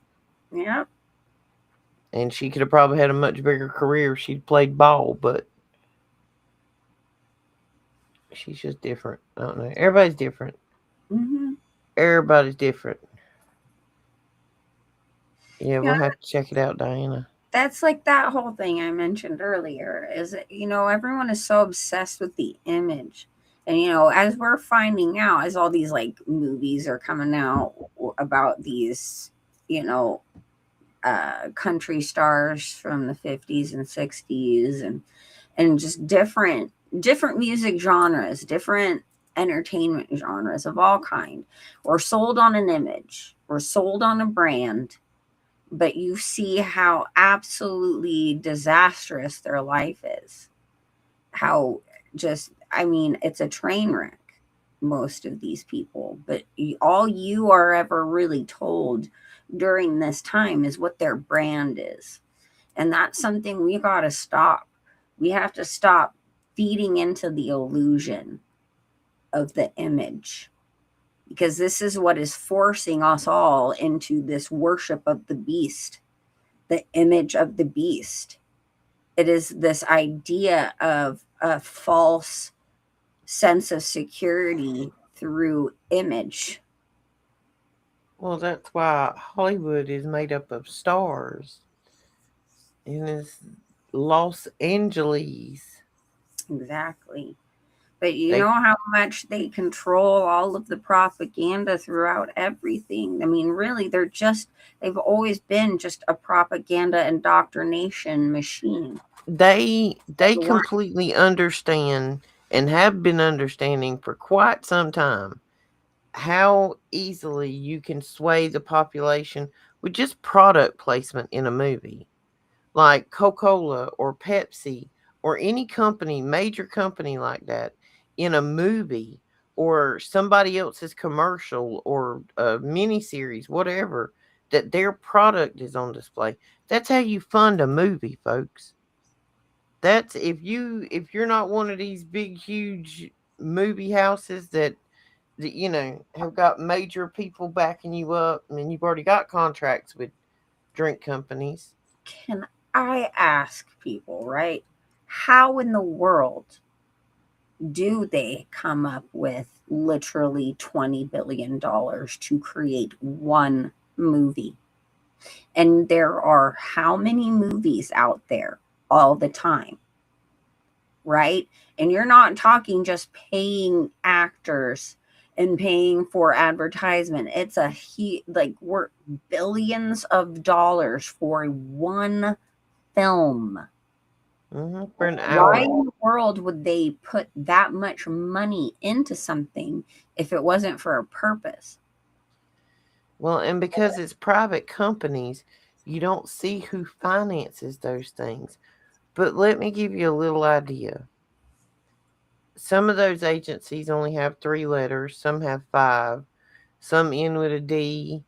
Yep. And she could have probably had a much bigger career if she'd played ball, but she's just different. I don't know. Everybody's different. Mm-hmm. Everybody's different. Yeah, Yeah, we'll have to check it out, Diana. that's like that whole thing I mentioned earlier is that, everyone is so obsessed with the image. And, as we're finding out, as all these like movies are coming out about these, you know, country stars from the 50s and 60s and just different music genres, different entertainment genres of all kind. We're sold on an image, we're sold on a brand, but you see how absolutely disastrous their life is. How just, I mean, it's a train wreck, most of these people. But all you are ever really told during this time is what their brand is. And that's something we got to stop. We have to stop feeding into the illusion of the image, because this is what is forcing us all into this worship of the beast, the image of the beast. It is this idea of a false sense of security through image. Well, that's why Hollywood is made up of stars. And it's Los Angeles. Exactly. But you They know how much they control all of the propaganda throughout everything. I mean, really, they've always been just a propaganda indoctrination machine. they The one completely understand and have been understanding for quite some time how easily you can sway the population with just product placement in a movie. Like Coca-Cola or Pepsi or any company, major company like that, in a movie or somebody else's commercial or a miniseries, whatever, that their product is on display. That's how you fund a movie, folks. That's if you're not one of these big huge movie houses that have got major people backing you up, I mean you've already got contracts with drink companies. can I ask people, right? How in the world do they come up with literally $20 billion to create one movie? And there are how many movies out there all the time, right? And you're not talking just paying actors and paying for advertisement. It's like we're billions of dollars for one film. For an Why hour. in the world would they put that much money into something if it wasn't for a purpose? Well, and because it's private companies, you don't see who finances those things. But let me give you a little idea. Some of those agencies only have three letters, some have five, some end with a D,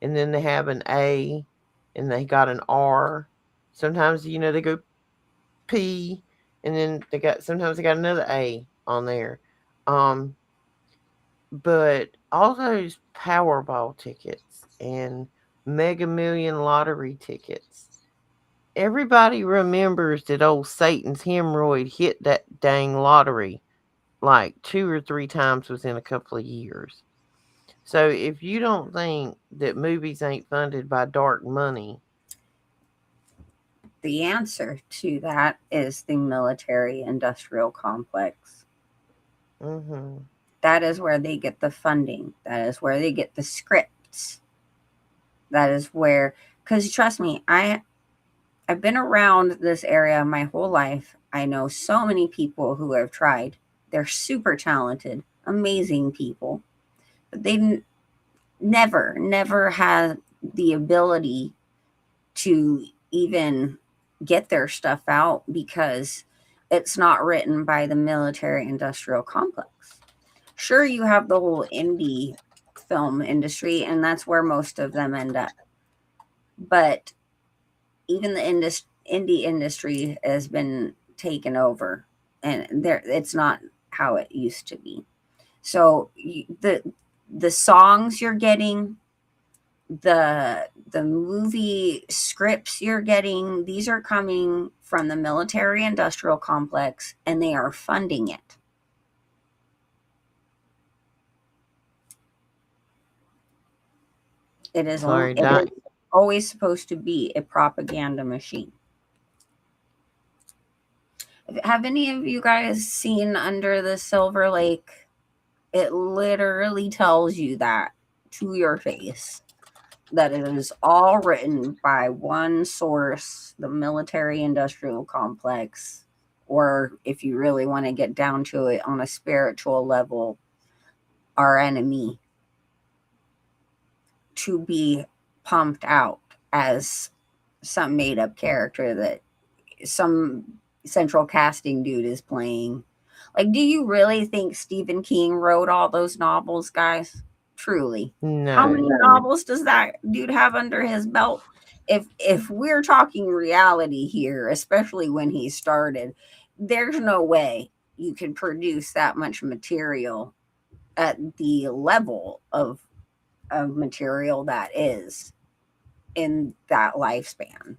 and then they have an A, and they got an R. Sometimes, they go P, and then sometimes they got another A on there. Um, but all those Powerball tickets and Mega Million lottery tickets, everybody remembers that old Satan's hemorrhoid hit that dang lottery like two or three times within a couple of years. So if you don't think that movies ain't funded by dark money, The answer to that is the military industrial complex. mm-hmm. That is where they get the funding. That is where they get the scripts. That is where, because trust me, I've been around this area my whole life. I know so many people who have tried. They're super talented, amazing people, but never had the ability to even get their stuff out because it's not written by the military industrial complex. Sure, you have the whole indie film industry, and that's where most of them end up. But even the indie industry has been taken over, and it's not how it used to be. So the songs you're getting, the movie scripts you're getting, these are coming from the military industrial complex, and they are funding it. Sorry, It is always supposed to be a propaganda machine. Have any of you guys seen Under the Silver Lake? It literally tells you that to your face, that it is all written by one source, the military industrial complex, or if you really want to get down to it on a spiritual level, our enemy, to be pumped out as some made up character that some central casting dude is playing. Like, do you really think Stephen King wrote all those novels, guys? Truly. How many no. novels does that dude have under his belt? If we're talking reality here, especially when he started, there's no way you can produce that much material at the level of material that is in that lifespan.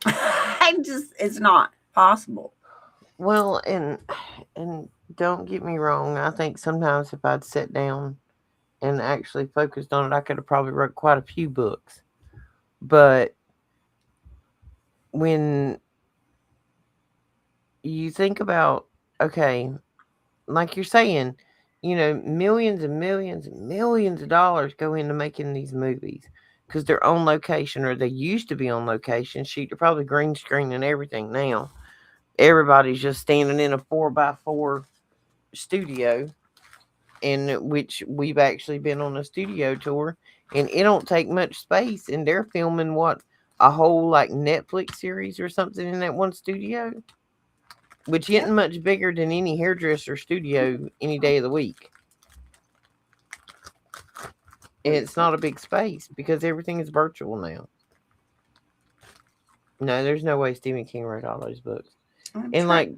It's not possible. Well, and don't get me wrong. I think sometimes if I'd sat down and actually focused on it, I could have probably wrote quite a few books. But when you think about, okay, like you're saying, millions and millions and millions of dollars go into making these movies because they're on location or they used to be on location. Shoot, they're probably green screen and everything now. Everybody's just standing in a 4x4 studio, in which we've actually been on a studio tour, and it don't take much space, and they're filming what, a whole like Netflix series or something in that one studio, which Yep. isn't much bigger than any hairdresser studio any day of the week. And it's not a big space because everything is virtual now. No, there's no way Stephen King wrote all those books. I'm And trying. like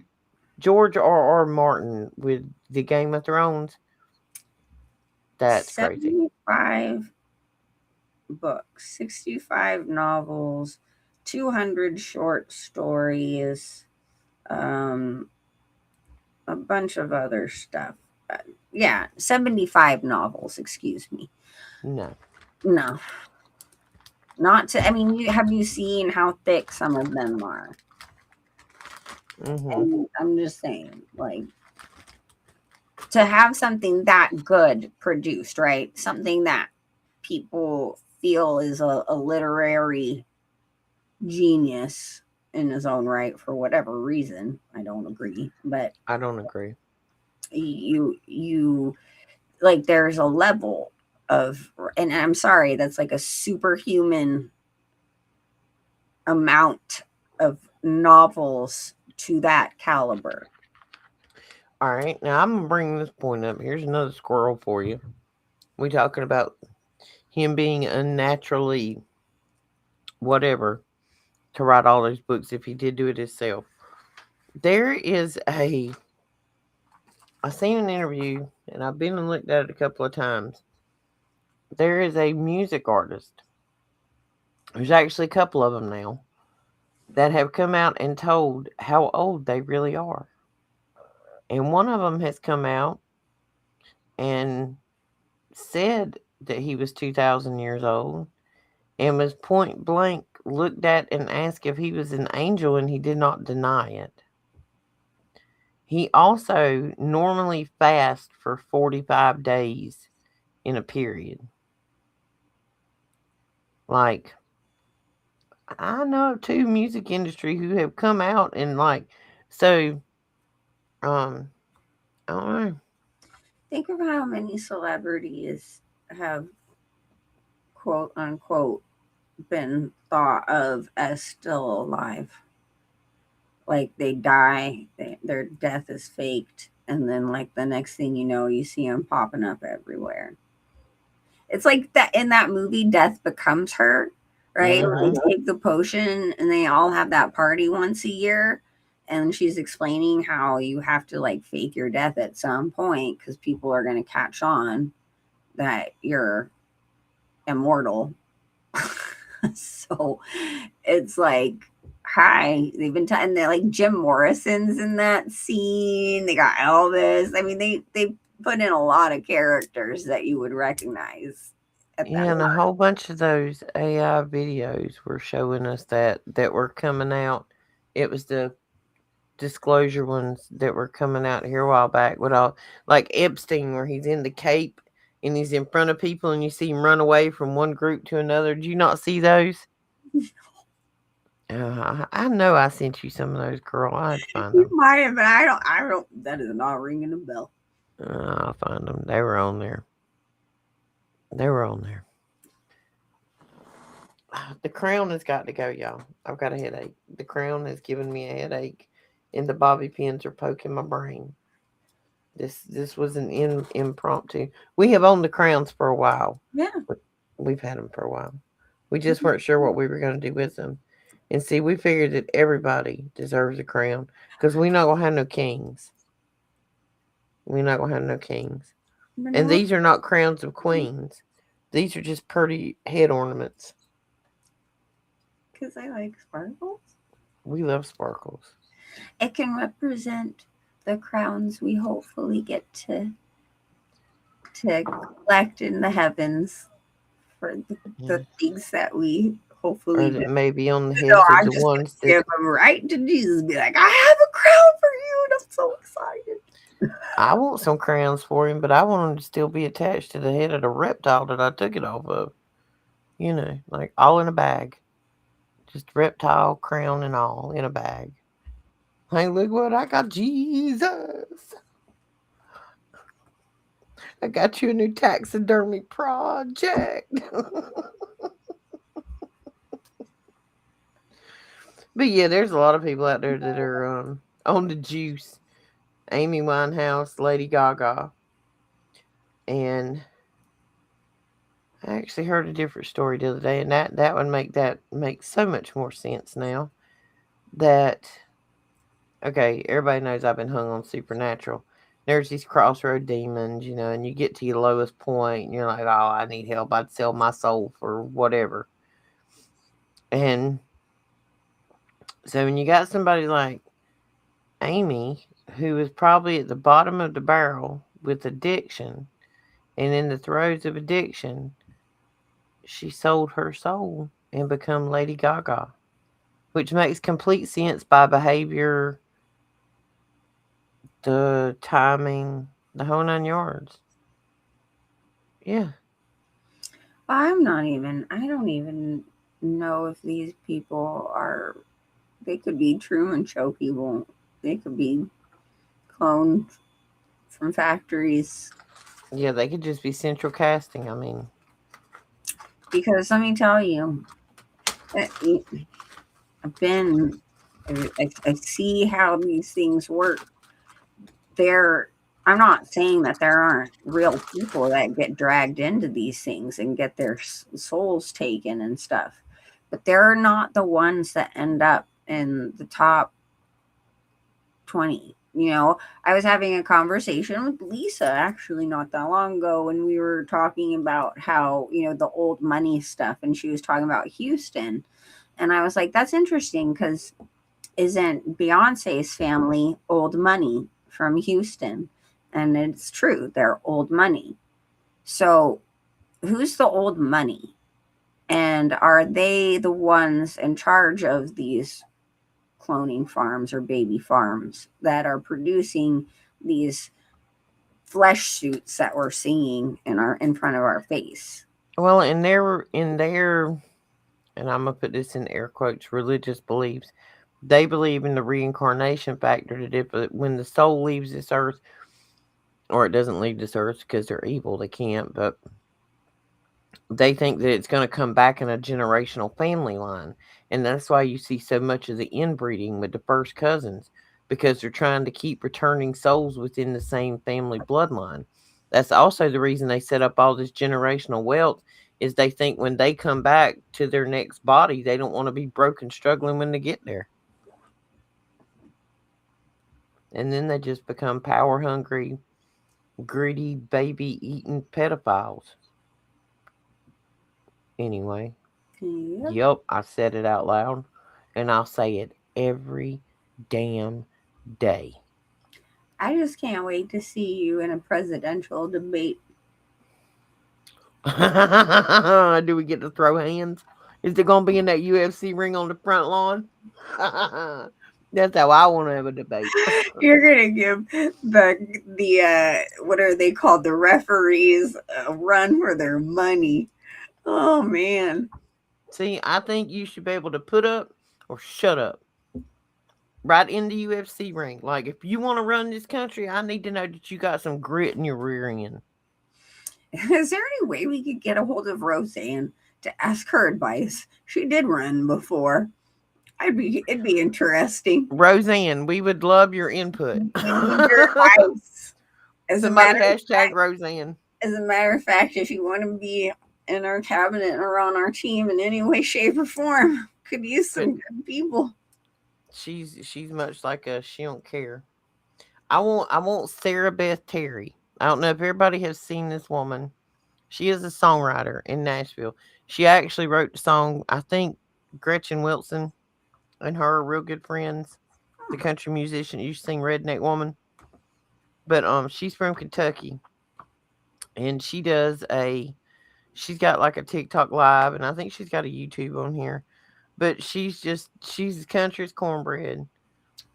George R. R. Martin with the Game of Thrones, that's crazy. 75 books, 65 novels, 200 short stories, um, a bunch of other stuff. Uh, yeah, 75 novels, excuse me. No. No, not to, I mean, have you seen how thick some of them are? Mm-hmm. And I'm just saying, like, to have something that good produced, right? Something that people feel is a literary genius in his own right for whatever reason. I don't agree, but I don't agree. you like there's a level of, and I'm sorry, that's like a superhuman amount of novels to that caliber. All right, now I'm gonna bring this point up. Here's another squirrel for you. We talking about him being unnaturally whatever to write all those books if he did do it himself. There is a I seen an interview and I've been and looked at it a couple of times. There is a music artist. There's actually a couple of them now that have come out and told how old they really are. And one of them has come out and said that he was 2,000 years old and was point blank looked at and asked if he was an angel, and he did not deny it. He also normally fasts for 45 days in a period. Like, I know of two music industry who have come out and like, so, um, I don't know. Think of how many celebrities have quote unquote been thought of as still alive. Like they die, their death is faked, and then like the next thing you know, you see them popping up everywhere. It's like that in that movie, Death Becomes Her, right? Where Mm-hmm. they take the potion and they all have that party once a year. And she's explaining how you have to like fake your death at some point because people are going to catch on that you're immortal. So it's like, hi, they've been telling that like Jim Morrison's in that scene. They got Elvis. I mean, they put in a lot of characters that you would recognize at that. Yeah, and a whole bunch of those AI videos were showing us that were coming out. It was the disclosure ones that were coming out here a while back with all like Epstein where he's in the cape and he's in front of people and you see him run away from one group to another. Did you not see those? I know I sent you some of those, girl. I had to find You them. might have, but I don't. That is not ringing a bell. I'll find them. They were on there. They were on there. The crown has got to go, y'all. I've got a headache. The crown has given me a headache, and the bobby pins are poking my brain. This was an impromptu. We have owned the crowns for a while. Yeah. We've had them for a while. We just weren't sure what we were going to do with them. And see, we figured that everybody deserves a crown because we're not going to have no kings. We're not going to have no kings. And these are not crowns of queens. These are just pretty head ornaments. Because I like sparkles. We love sparkles. It can represent the crowns we hopefully get to collect in the heavens for the Yeah. things that we hopefully Or do. that may be on the So heads of I'm the just ones gonna that give them right to Jesus. Be like, I have a crown for you, and I'm so excited. I want some crowns for him, but I want them to still be attached to the head of the reptile that I took it off of. You know, like all in a bag. Just reptile, crown, and all in a bag. Hey, look what I got, Jesus. I got you a new taxidermy project. But yeah, there's a lot of people out there that are on the juice. Amy Winehouse, Lady Gaga, and I actually heard a different story the other day, and that would make so much more sense now. That okay, everybody knows I've been hung on Supernatural. There's these crossroad demons, you know, and you get to your lowest point, and you're like, "Oh, I need help. I'd sell my soul for whatever." And so when you got somebody like Amy, who is probably at the bottom of the barrel with addiction, and in the throes of addiction, she sold her soul and become Lady Gaga, which makes complete sense by behavior, the timing, the whole 9 yards. Yeah. I don't even know if these people are, they could be Truman Show people. They could be cloned from factories. Yeah, they could just be central casting. I mean, Because let me tell you, eh, I've been, I see how these things work. There, I'm not saying that there aren't real people that get dragged into these things and get their souls taken and stuff, but they're not the ones that end up in the top 20. You know, I was having a conversation with Lisa actually not that long ago when we were talking about how, the old money stuff, and she was talking about Houston. And I was like, that's interesting because isn't Beyonce's family old money from Houston? And it's true, they're old money. So, who's the old money? And are they the ones in charge of these cloning farms or baby farms that are producing these flesh suits that we're seeing in front of our face? well, in their, and I'm gonna put this in air quotes, religious beliefs, they believe in the reincarnation factor. That if when the soul leaves this earth, or it doesn't leave this earth because they're evil, they can't, but they think that it's going to come back in a generational family line. And that's why you see so much of the inbreeding with the first cousins, because they're trying to keep returning souls within the same family bloodline. That's also the reason they set up all this generational wealth, is they think when they come back to their next body, they don't want to be broken struggling when they get there. And then they just become power hungry, greedy, baby eating pedophiles. Anyway, Yep. yep, I said it out loud, and I'll say it every damn day. I just can't wait to see you in a presidential debate. Do we get to throw hands? Is it gonna be in that UFC ring on the front lawn? That's how I want to have a debate. You're gonna give the what are they called, the referees, a run for their money. Oh man. See, I think you should be able to put up or shut up right in the UFC ring. Like, if you want to run this country, I need to know that you got some grit in your rear end. Is there any way we could get a hold of Roseanne to ask her advice? She did run before. It'd be interesting. Roseanne, we would love your input. We need your advice. As a Somebody matter of hashtag fact, Roseanne. if you want to be in our cabinet or on our team in any way, shape, or form, could use some But good people. she's much like a she don't care. I want Sarah Beth Terry. I don't know if everybody has seen this woman. She is a songwriter in Nashville. She actually wrote the song. I think Gretchen Wilson and her are real good friends. the country musician you sing Redneck Woman. But she's from Kentucky, and she's got like a TikTok live, and I think she's got a YouTube on here. But she's country as cornbread,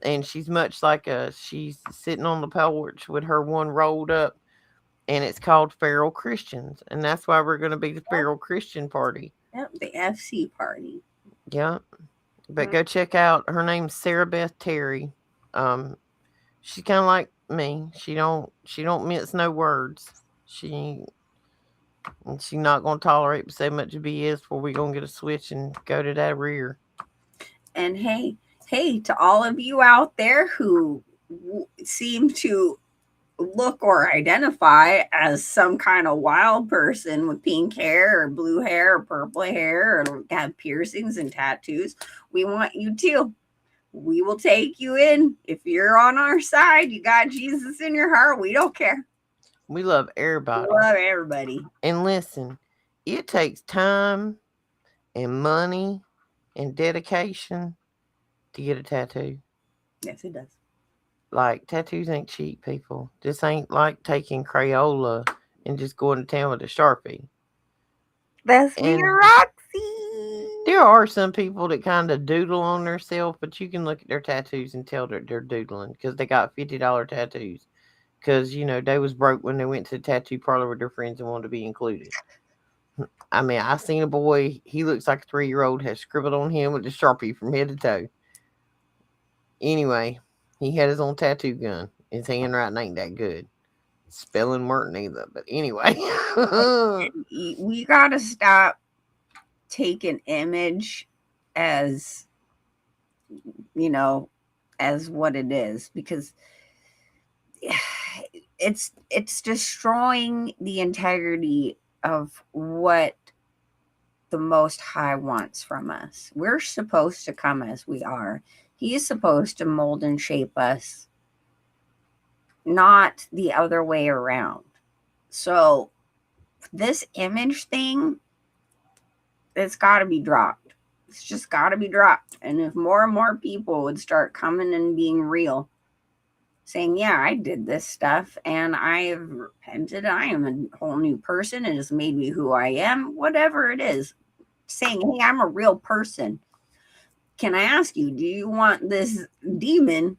and she's much like she's sitting on the porch with her one rolled up, and it's called Feral Christians, and that's why we're gonna be the Yep. Feral Christian Party. Yep, the FC party. Yeah, but go check out her name's Sarah Beth Terry. Um, she's kind of like me. She don't mince no words. She she's not gonna tolerate so much BS before we gonna get a switch and go to that rear. And hey, to all of you out there who seem to look or identify as some kind of wild person with pink hair or blue hair or purple hair or have piercings and tattoos, we want you too. We will take you in. If you're on our side, you got Jesus in your heart, we don't care. We love We everybody. love everybody. And listen, it takes time and money and dedication to get a tattoo. Yes, it does. Like, tattoos ain't cheap, people. This ain't like taking Crayola and just going to town with a Sharpie. That's me, And Roxy. there are some people that kind of doodle on themselves, but you can look at their tattoos and tell that they're doodling because they got $50 tattoos. Because, they was broke when they went to the tattoo parlor with their friends and wanted to be included. I mean, I seen a boy, he looks like a 3-year-old, has scribbled on him with a Sharpie from head to toe. Anyway, he had his own tattoo gun. His handwriting ain't that good. Spelling weren't either, but anyway. We gotta stop taking image as as what it is, because it's destroying the integrity of what the Most High wants from us. We're supposed to come as we are. He is supposed to mold and shape us, not the other way around. So this image thing, it's got to be dropped. It's just got to be dropped. And if more and more people would start coming and being real, saying, yeah, I did this stuff and I have repented. I am a whole new person. It has made me who I am, whatever it is. Saying, hey, I'm a real person. Can I ask you, do you want this demon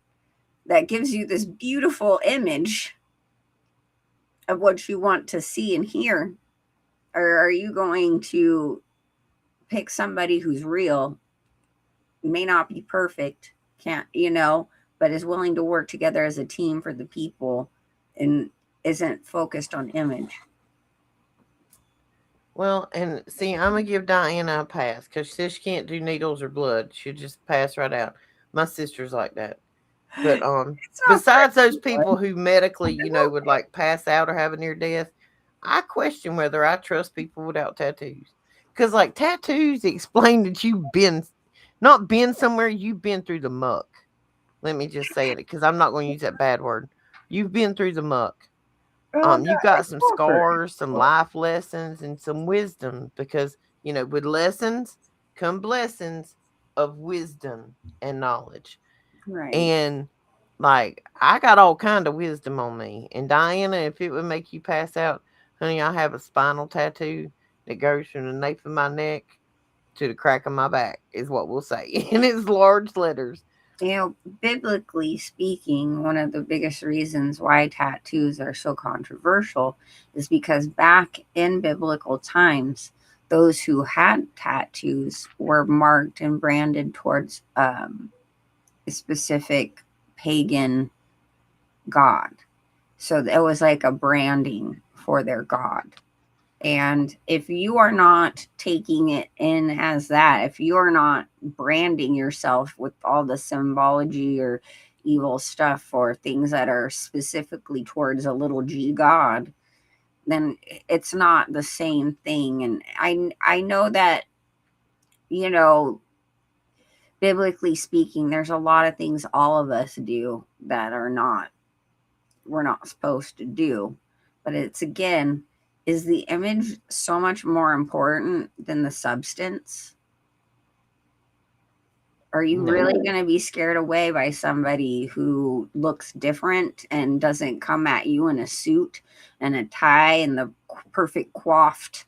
that gives you this beautiful image of what you want to see and hear? Or are you going to pick somebody who's real, may not be perfect, but is willing to work together as a team for the people and isn't focused on image? Well, and see, I'm gonna give Diana a pass because she says she can't do needles or blood. She'll just pass right out. My sister's like that. But It's not for besides those people everyone. who medically, would like pass out or have a near death, I question whether I trust people without tattoos. Because like tattoos explain that you've been not been somewhere, you've been through the muck. Let me just say it because I'm not going to use that bad word. You've been through the muck. Oh, no, You've got it's some not for scars, some everyone. life lessons, and some wisdom because, with lessons come blessings of wisdom and knowledge. Right. And like I got all kind of wisdom on me. And Diana, if it would make you pass out, honey, I have a spinal tattoo that goes from the nape of my neck to the crack of my back, is what we'll say. And it's large letters. Biblically speaking, one of the biggest reasons why tattoos are so controversial is because back in biblical times, those who had tattoos were marked and branded towards a specific pagan god. So it was like a branding for their god. And if you are not taking it in as that, if you are not branding yourself with all the symbology or evil stuff or things that are specifically towards a little g god, then it's not the same thing. And I know that, you know, biblically speaking, there's a lot of things all of us do that we're not supposed to do. But it's again, is the image so much more important than the substance? Are you No. really going to be scared away by somebody who looks different and doesn't come at you in a suit and a tie and the perfect coiffed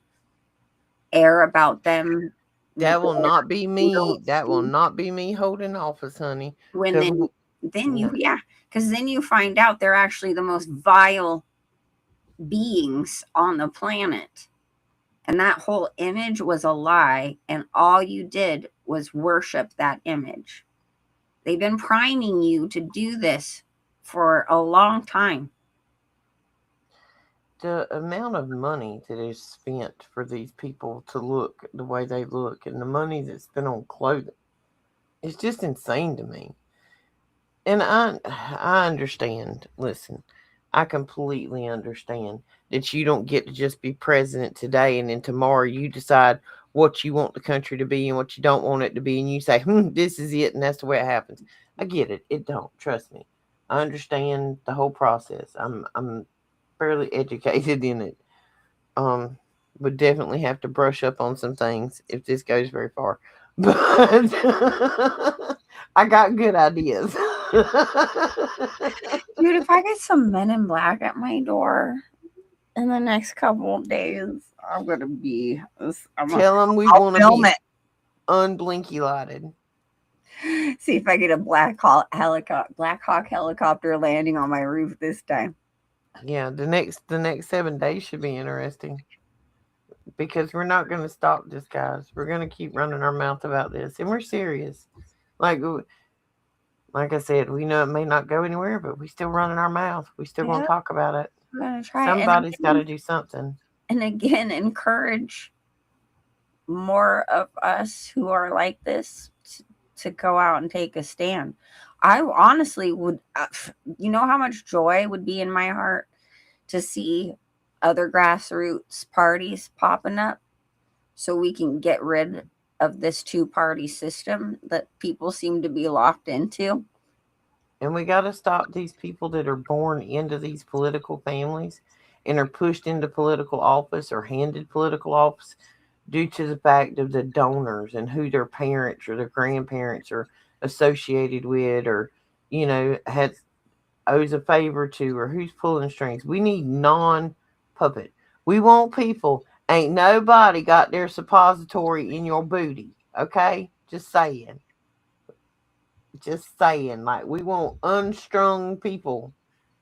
air about them? That will Where not be you me. don't That will see not be me holding office, honey. when Because then you no. yeah, because then you find out they're actually the most vile beings on the planet. And that whole image was a lie, and all you did was worship that image. They've been priming you to do this for a long time. The amount of money that is spent for these people to look the way they look and the money that's spent on clothing, it's just insane to me. And I understand. Listen, I completely understand that you don't get to just be president today and then tomorrow you decide what you want the country to be and what you don't want it to be and you say, this is it and that's the way it happens. I get it. It don't. Trust me. I understand the whole process. I'm fairly educated in it. Um would definitely have to brush up on some things if this goes very far. But I got good ideas. Dude, if I get some men in black at my door in the next couple of days, I'm gonna be. Tell them we I'll want to film be it. unblinky lighted. See if I get a Black Hawk helicopter landing on my roof this time. Yeah, the next 7 days should be interesting because we're not going to stop this, guys. We're going to keep running our mouth about this, and we're serious. Like like I said, we know it may not go anywhere, but we still running our mouth. We still going Yeah, to talk about it. I'm gonna try it. Somebody's got to do something. And again, encourage more of us who are like this to go out and take a stand. I honestly would, you know, how much joy would be in my heart to see other grassroots parties popping up so we can get rid of this two-party system that people seem to be locked into. And we got to stop these people that are born into these political families and are pushed into political office or handed political office due to the fact of the donors and who their parents or their grandparents are associated with or, has owes a favor to or who's pulling strings. We need non puppet. We want people. Ain't nobody got their suppository in your booty. Okay? Just saying. Just saying. Like, we want unstrung people.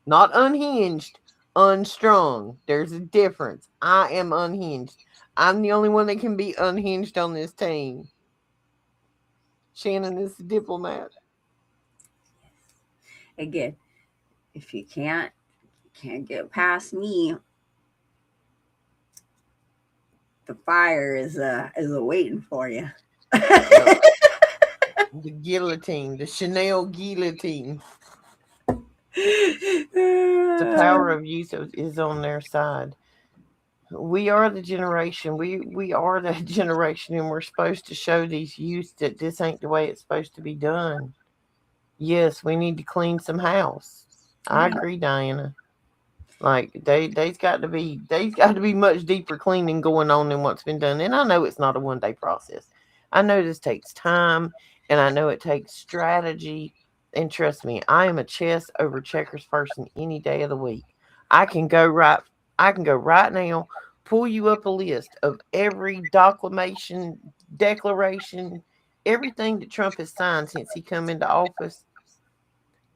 Not unhinged, unstrung. There's a difference. I am unhinged. I'm the only one that can be unhinged on this team. Shannon is the diplomat. Again, if you can't get past me, the fire is a waiting for you. Yep. The guillotine, the Chanel guillotine. The power of youth is on their side. We are the generation. We are that generation, and we're supposed to show these youth that this ain't the way it's supposed to be done. Yes, we need to clean some house. I Yeah. agree, Diana. Like they's got to be much deeper cleaning going on than what's been done. And I know it's not a 1 day process. I know this takes time, and I know it takes strategy. And trust me, I am a chess over checkers person any day of the week. I can go right. I can go right now. Pull you up a list of every declaration, everything that Trump has signed since he come into office.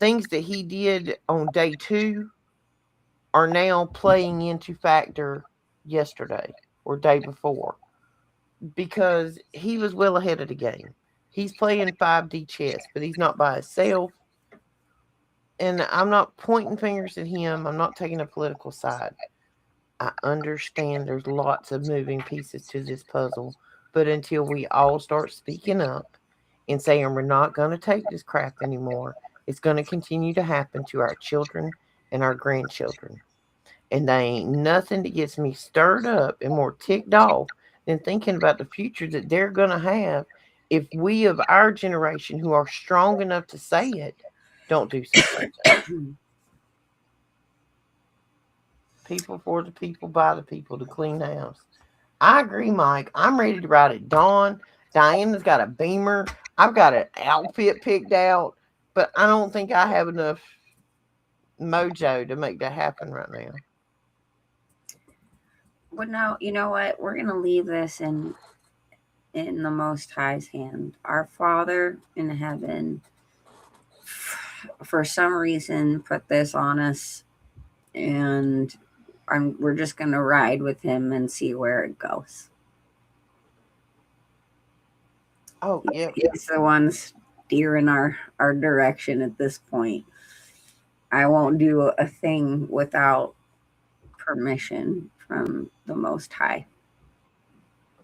Things that he did on day 2 are now playing into factor yesterday or day before because he was well ahead of the game. He's playing 5D chess, but he's not by himself. And I'm not pointing fingers at him. I'm not taking a political side. I understand there's lots of moving pieces to this puzzle, but until we all start speaking up and saying we're not going to take this crap anymore, it's going to continue to happen to our children and our grandchildren. And there ain't nothing that gets me stirred up and more ticked off than thinking about the future that they're going to have if we of our generation who are strong enough to say it don't do something. People for the people, by the people, to clean house. I agree, Mike. I'm ready to ride at dawn. Diana's got a beamer. I've got an outfit picked out, but I don't think I have enough mojo to make that happen right now. Well, no, you know what? We're gonna leave this in the Most High's hand. Our Father in heaven, for some reason, put this on us, and we're just gonna ride with him and see where it goes. Oh, yep. He's the one steering our direction at this point. I won't do a thing without permission from the Most High.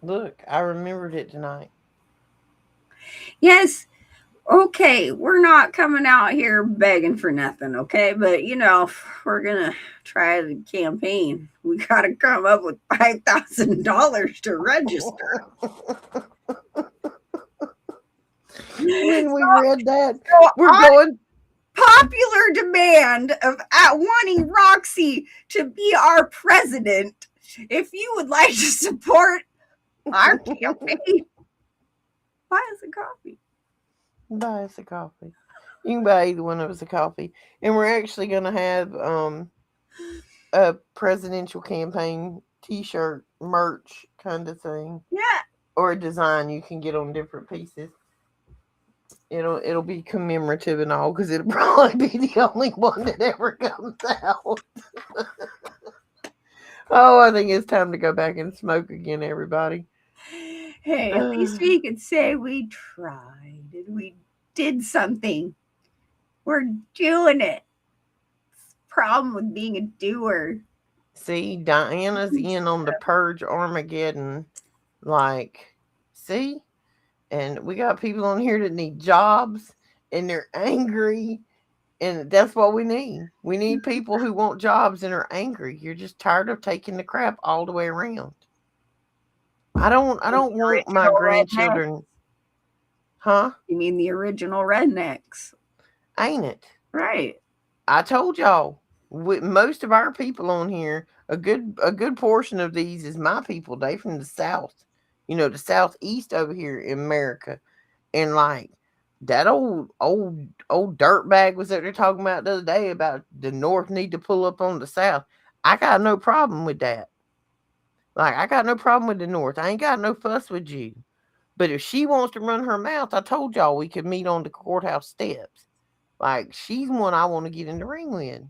Look, I remembered it tonight. Yes, okay, we're not coming out here begging for nothing, okay? But if we're gonna try the campaign, we gotta come up with $5,000 to register. When we read that, So we're on going. popular demand of wanting Roxy to be our president, if you would like to support our campaign, buy us a coffee. Buy us a coffee. You can buy either one of us a coffee. And we're actually gonna have a presidential campaign t-shirt merch kind of thing. Yeah. Or a design you can get on different pieces. It'll be commemorative and all because it'll probably be the only one that ever comes out. Oh, I think it's time to go back and smoke again, everybody. Hey, at least we could say we tried and we did something. We're doing it. Problem with being a doer. See, Diana's in on the Purge Armageddon. Like, see? And we got people on here that need jobs and they're angry. And that's what we need. We need people who want jobs and are angry. You're just tired of taking the crap all the way around. I don't want my Original redneck. grandchildren. Huh? You mean the original rednecks? Ain't it? Right. I told y'all. With most of our people on here, a good portion of these is my people. They from the south. The southeast over here in America. And like that old dirtbag was that they're talking about the other day about the North need to pull up on the South. I got no problem with that. Like I got no problem with the North. I ain't got no fuss with you. But if she wants to run her mouth, I told y'all we could meet on the courthouse steps. Like she's one I want to get in the ring with.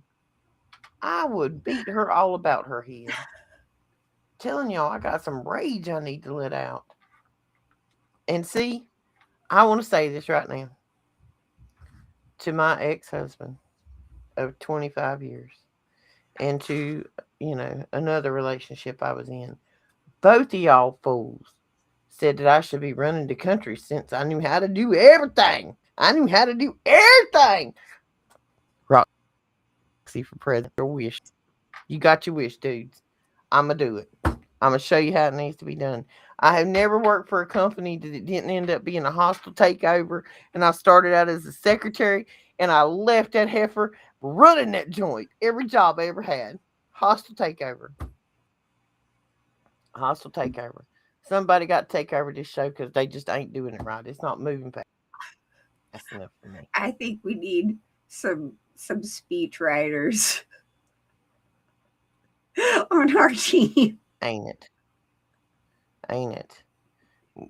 I would beat her all about her head. Telling y'all I got some rage I need to let out. And see, I want to say this right now to my ex-husband of 25 years and to, another relationship I was in. Both of y'all fools said that I should be running the country since I knew how to do everything. I knew how to do everything. Roxy for president. Your wish. You got your wish, dudes. I'm going to do it. I'm going to show you how it needs to be done. I have never worked for a company that didn't end up being a hostile takeover. And I started out as a secretary and I left that heifer running that joint. Every job I ever had. Hostile takeover. Hostile takeover. Somebody got to take over this show because they just ain't doing it right. It's not moving fast enough for me. I think we need some speech writers on our team. Ain't it? Ain't it?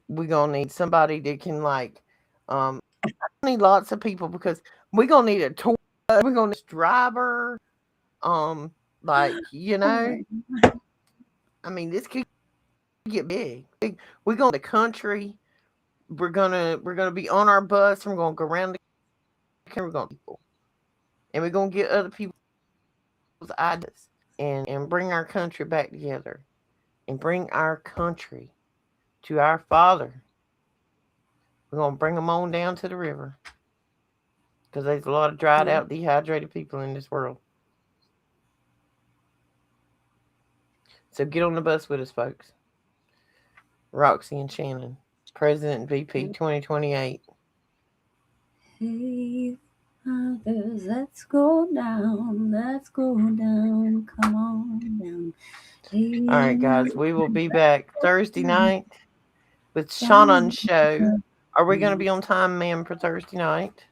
We're gonna need somebody that can need lots of people because we're gonna need a tour. We're gonna need a driver. Like I mean, this could get big. We're going to the country. We're gonna be on our bus. We're gonna go around the country. We're gonna people, and we're gonna get other people's ideas and bring our country back together, and bring our country to our Father. We're gonna bring them on down to the river because there's a lot of dried out, dehydrated people in this world. So get on the bus with us, folks. Roxy and Shannon, President VP 2028. Hey, others, let's go down. Let's go down. Come on down. Hey, All right, guys, we will be back Thursday night with Shannon's show. Are we going to be on time, ma'am, for Thursday night?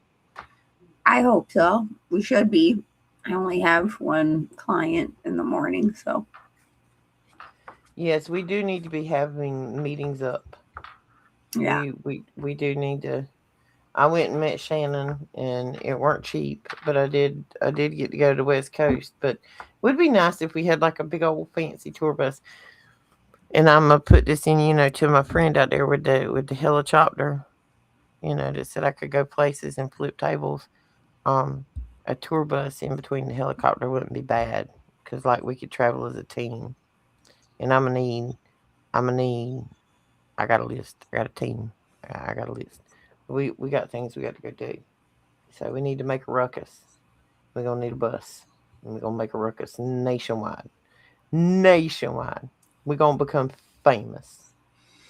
I hope so. We should be. I only have one client in the morning, so Yes, we do need to be having meetings up. yeah. We do need to. I went and met Shannon, and it weren't cheap, but I did get to go to the West Coast. But it would be nice if we had like a big old fancy tour bus. And I'm gonna put this in, to my friend out there with the helicopter. That said I could go places and flip tables. Um, a tour bus in between the helicopter wouldn't be bad because like we could travel as a team. And I'm gonna need. I got a list. I got a team. I got a list. We got things we got to go do. So we need to make a ruckus. We're gonna need a bus. And we're gonna make a ruckus nationwide. Nationwide. We're gonna become famous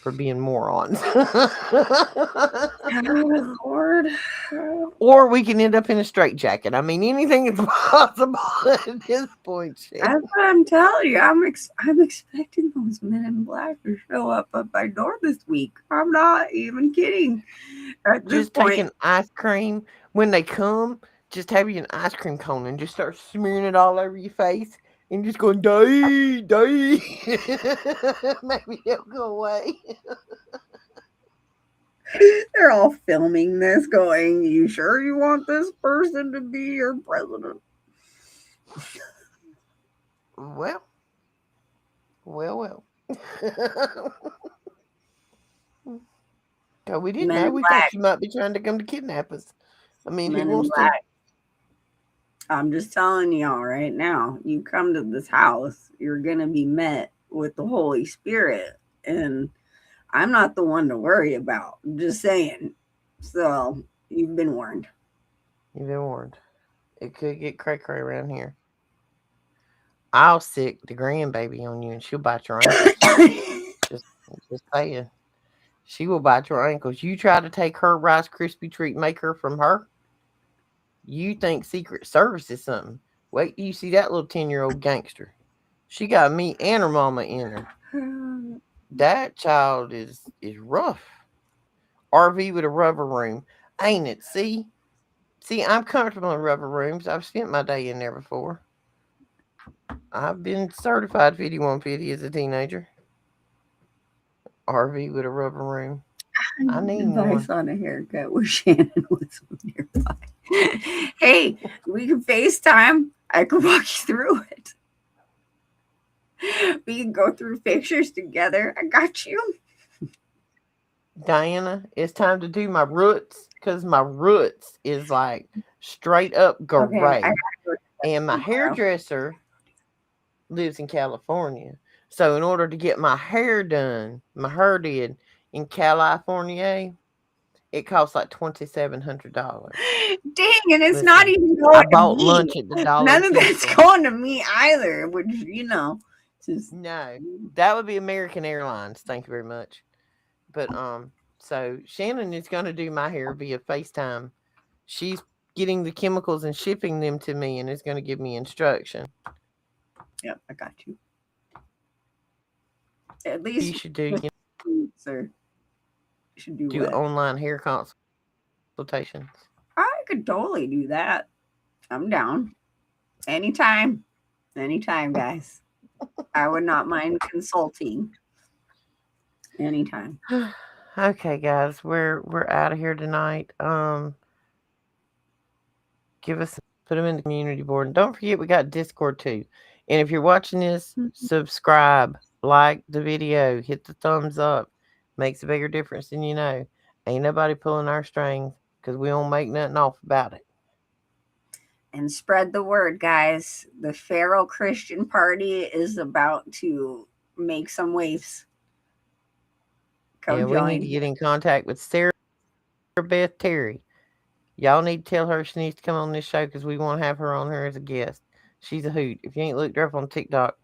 for being morons. Oh, Lord. Or we can end up in a straitjacket. I mean, anything is possible at this point, Shannon. That's what I'm telling you. I'm expecting those men in black to show up at my door this week. I'm not even kidding. At this Just take point, an ice cream when they come. Just have you an ice cream cone and just start smearing it all over your face and just going die, die. Maybe they'll go away. they're all filming this, going, "You sure you want this person to be your president?" Well, well. 'Cause we didn't Men know. in We thought black, she might be trying to come to kidnap us. I mean, who men in wants to? black. I'm just telling y'all right now. You come to this house, you're gonna be met with the Holy Spirit, and I'm not the one to worry about. I'm just saying. So you've been warned. You've been warned. It could get cray cray around here. I'll sick the grandbaby on you and she'll bite your ankles. Just, just saying. She will bite your ankles. You try to take her Rice Krispie treat maker from her, you think Secret Service is something. Wait till you see that little 10-year-old gangster. She got me and her mama in her. That child is rough. RV with a rubber room. Ain't it? See, I'm comfortable in rubber rooms. I've spent my day in there before. I've been certified 5150 as a teenager. RV with a rubber room. I need Advice one. on a haircut with Shannon was nearby. Hey, we can FaceTime. I can walk you through it. We can go through pictures together. I got you. Diana, it's time to do my roots because my roots is like straight up Okay, I gray. gotta go to bed And my tomorrow. hairdresser lives in California. So in order to get my hair done, my hair did in California, it costs like $2,700. Dang, and it's not Listen, even I going to bought me. lunch at the Dollar None of that's General. going to me either, which, just No, that would be American Airlines. Thank you very much. But so Shannon is going to do my hair via FaceTime. She's getting the chemicals and shipping them to me, and is going to give me instruction. yep, I got you. At You least should do with sir. You should do do what? online hair consultations. I could totally do that. I'm down. Anytime. Anytime, guys. I would not mind consulting anytime. Okay, guys, we're out of here tonight. Give us put them in the community board, and don't forget we got Discord too. And if you're watching this, subscribe, like the video, hit the thumbs up. Makes a bigger difference than you know. Ain't nobody pulling our strings because we don't make nothing off about it. And spread the word, guys. The Feral Christian Party is about to make some waves. Yeah, Come we need to join. get in contact with Sarah Beth Terry. Y'all need to tell her she needs to come on this show because we want to have her on here as a guest. She's a hoot. If you ain't looked her up on TikTok,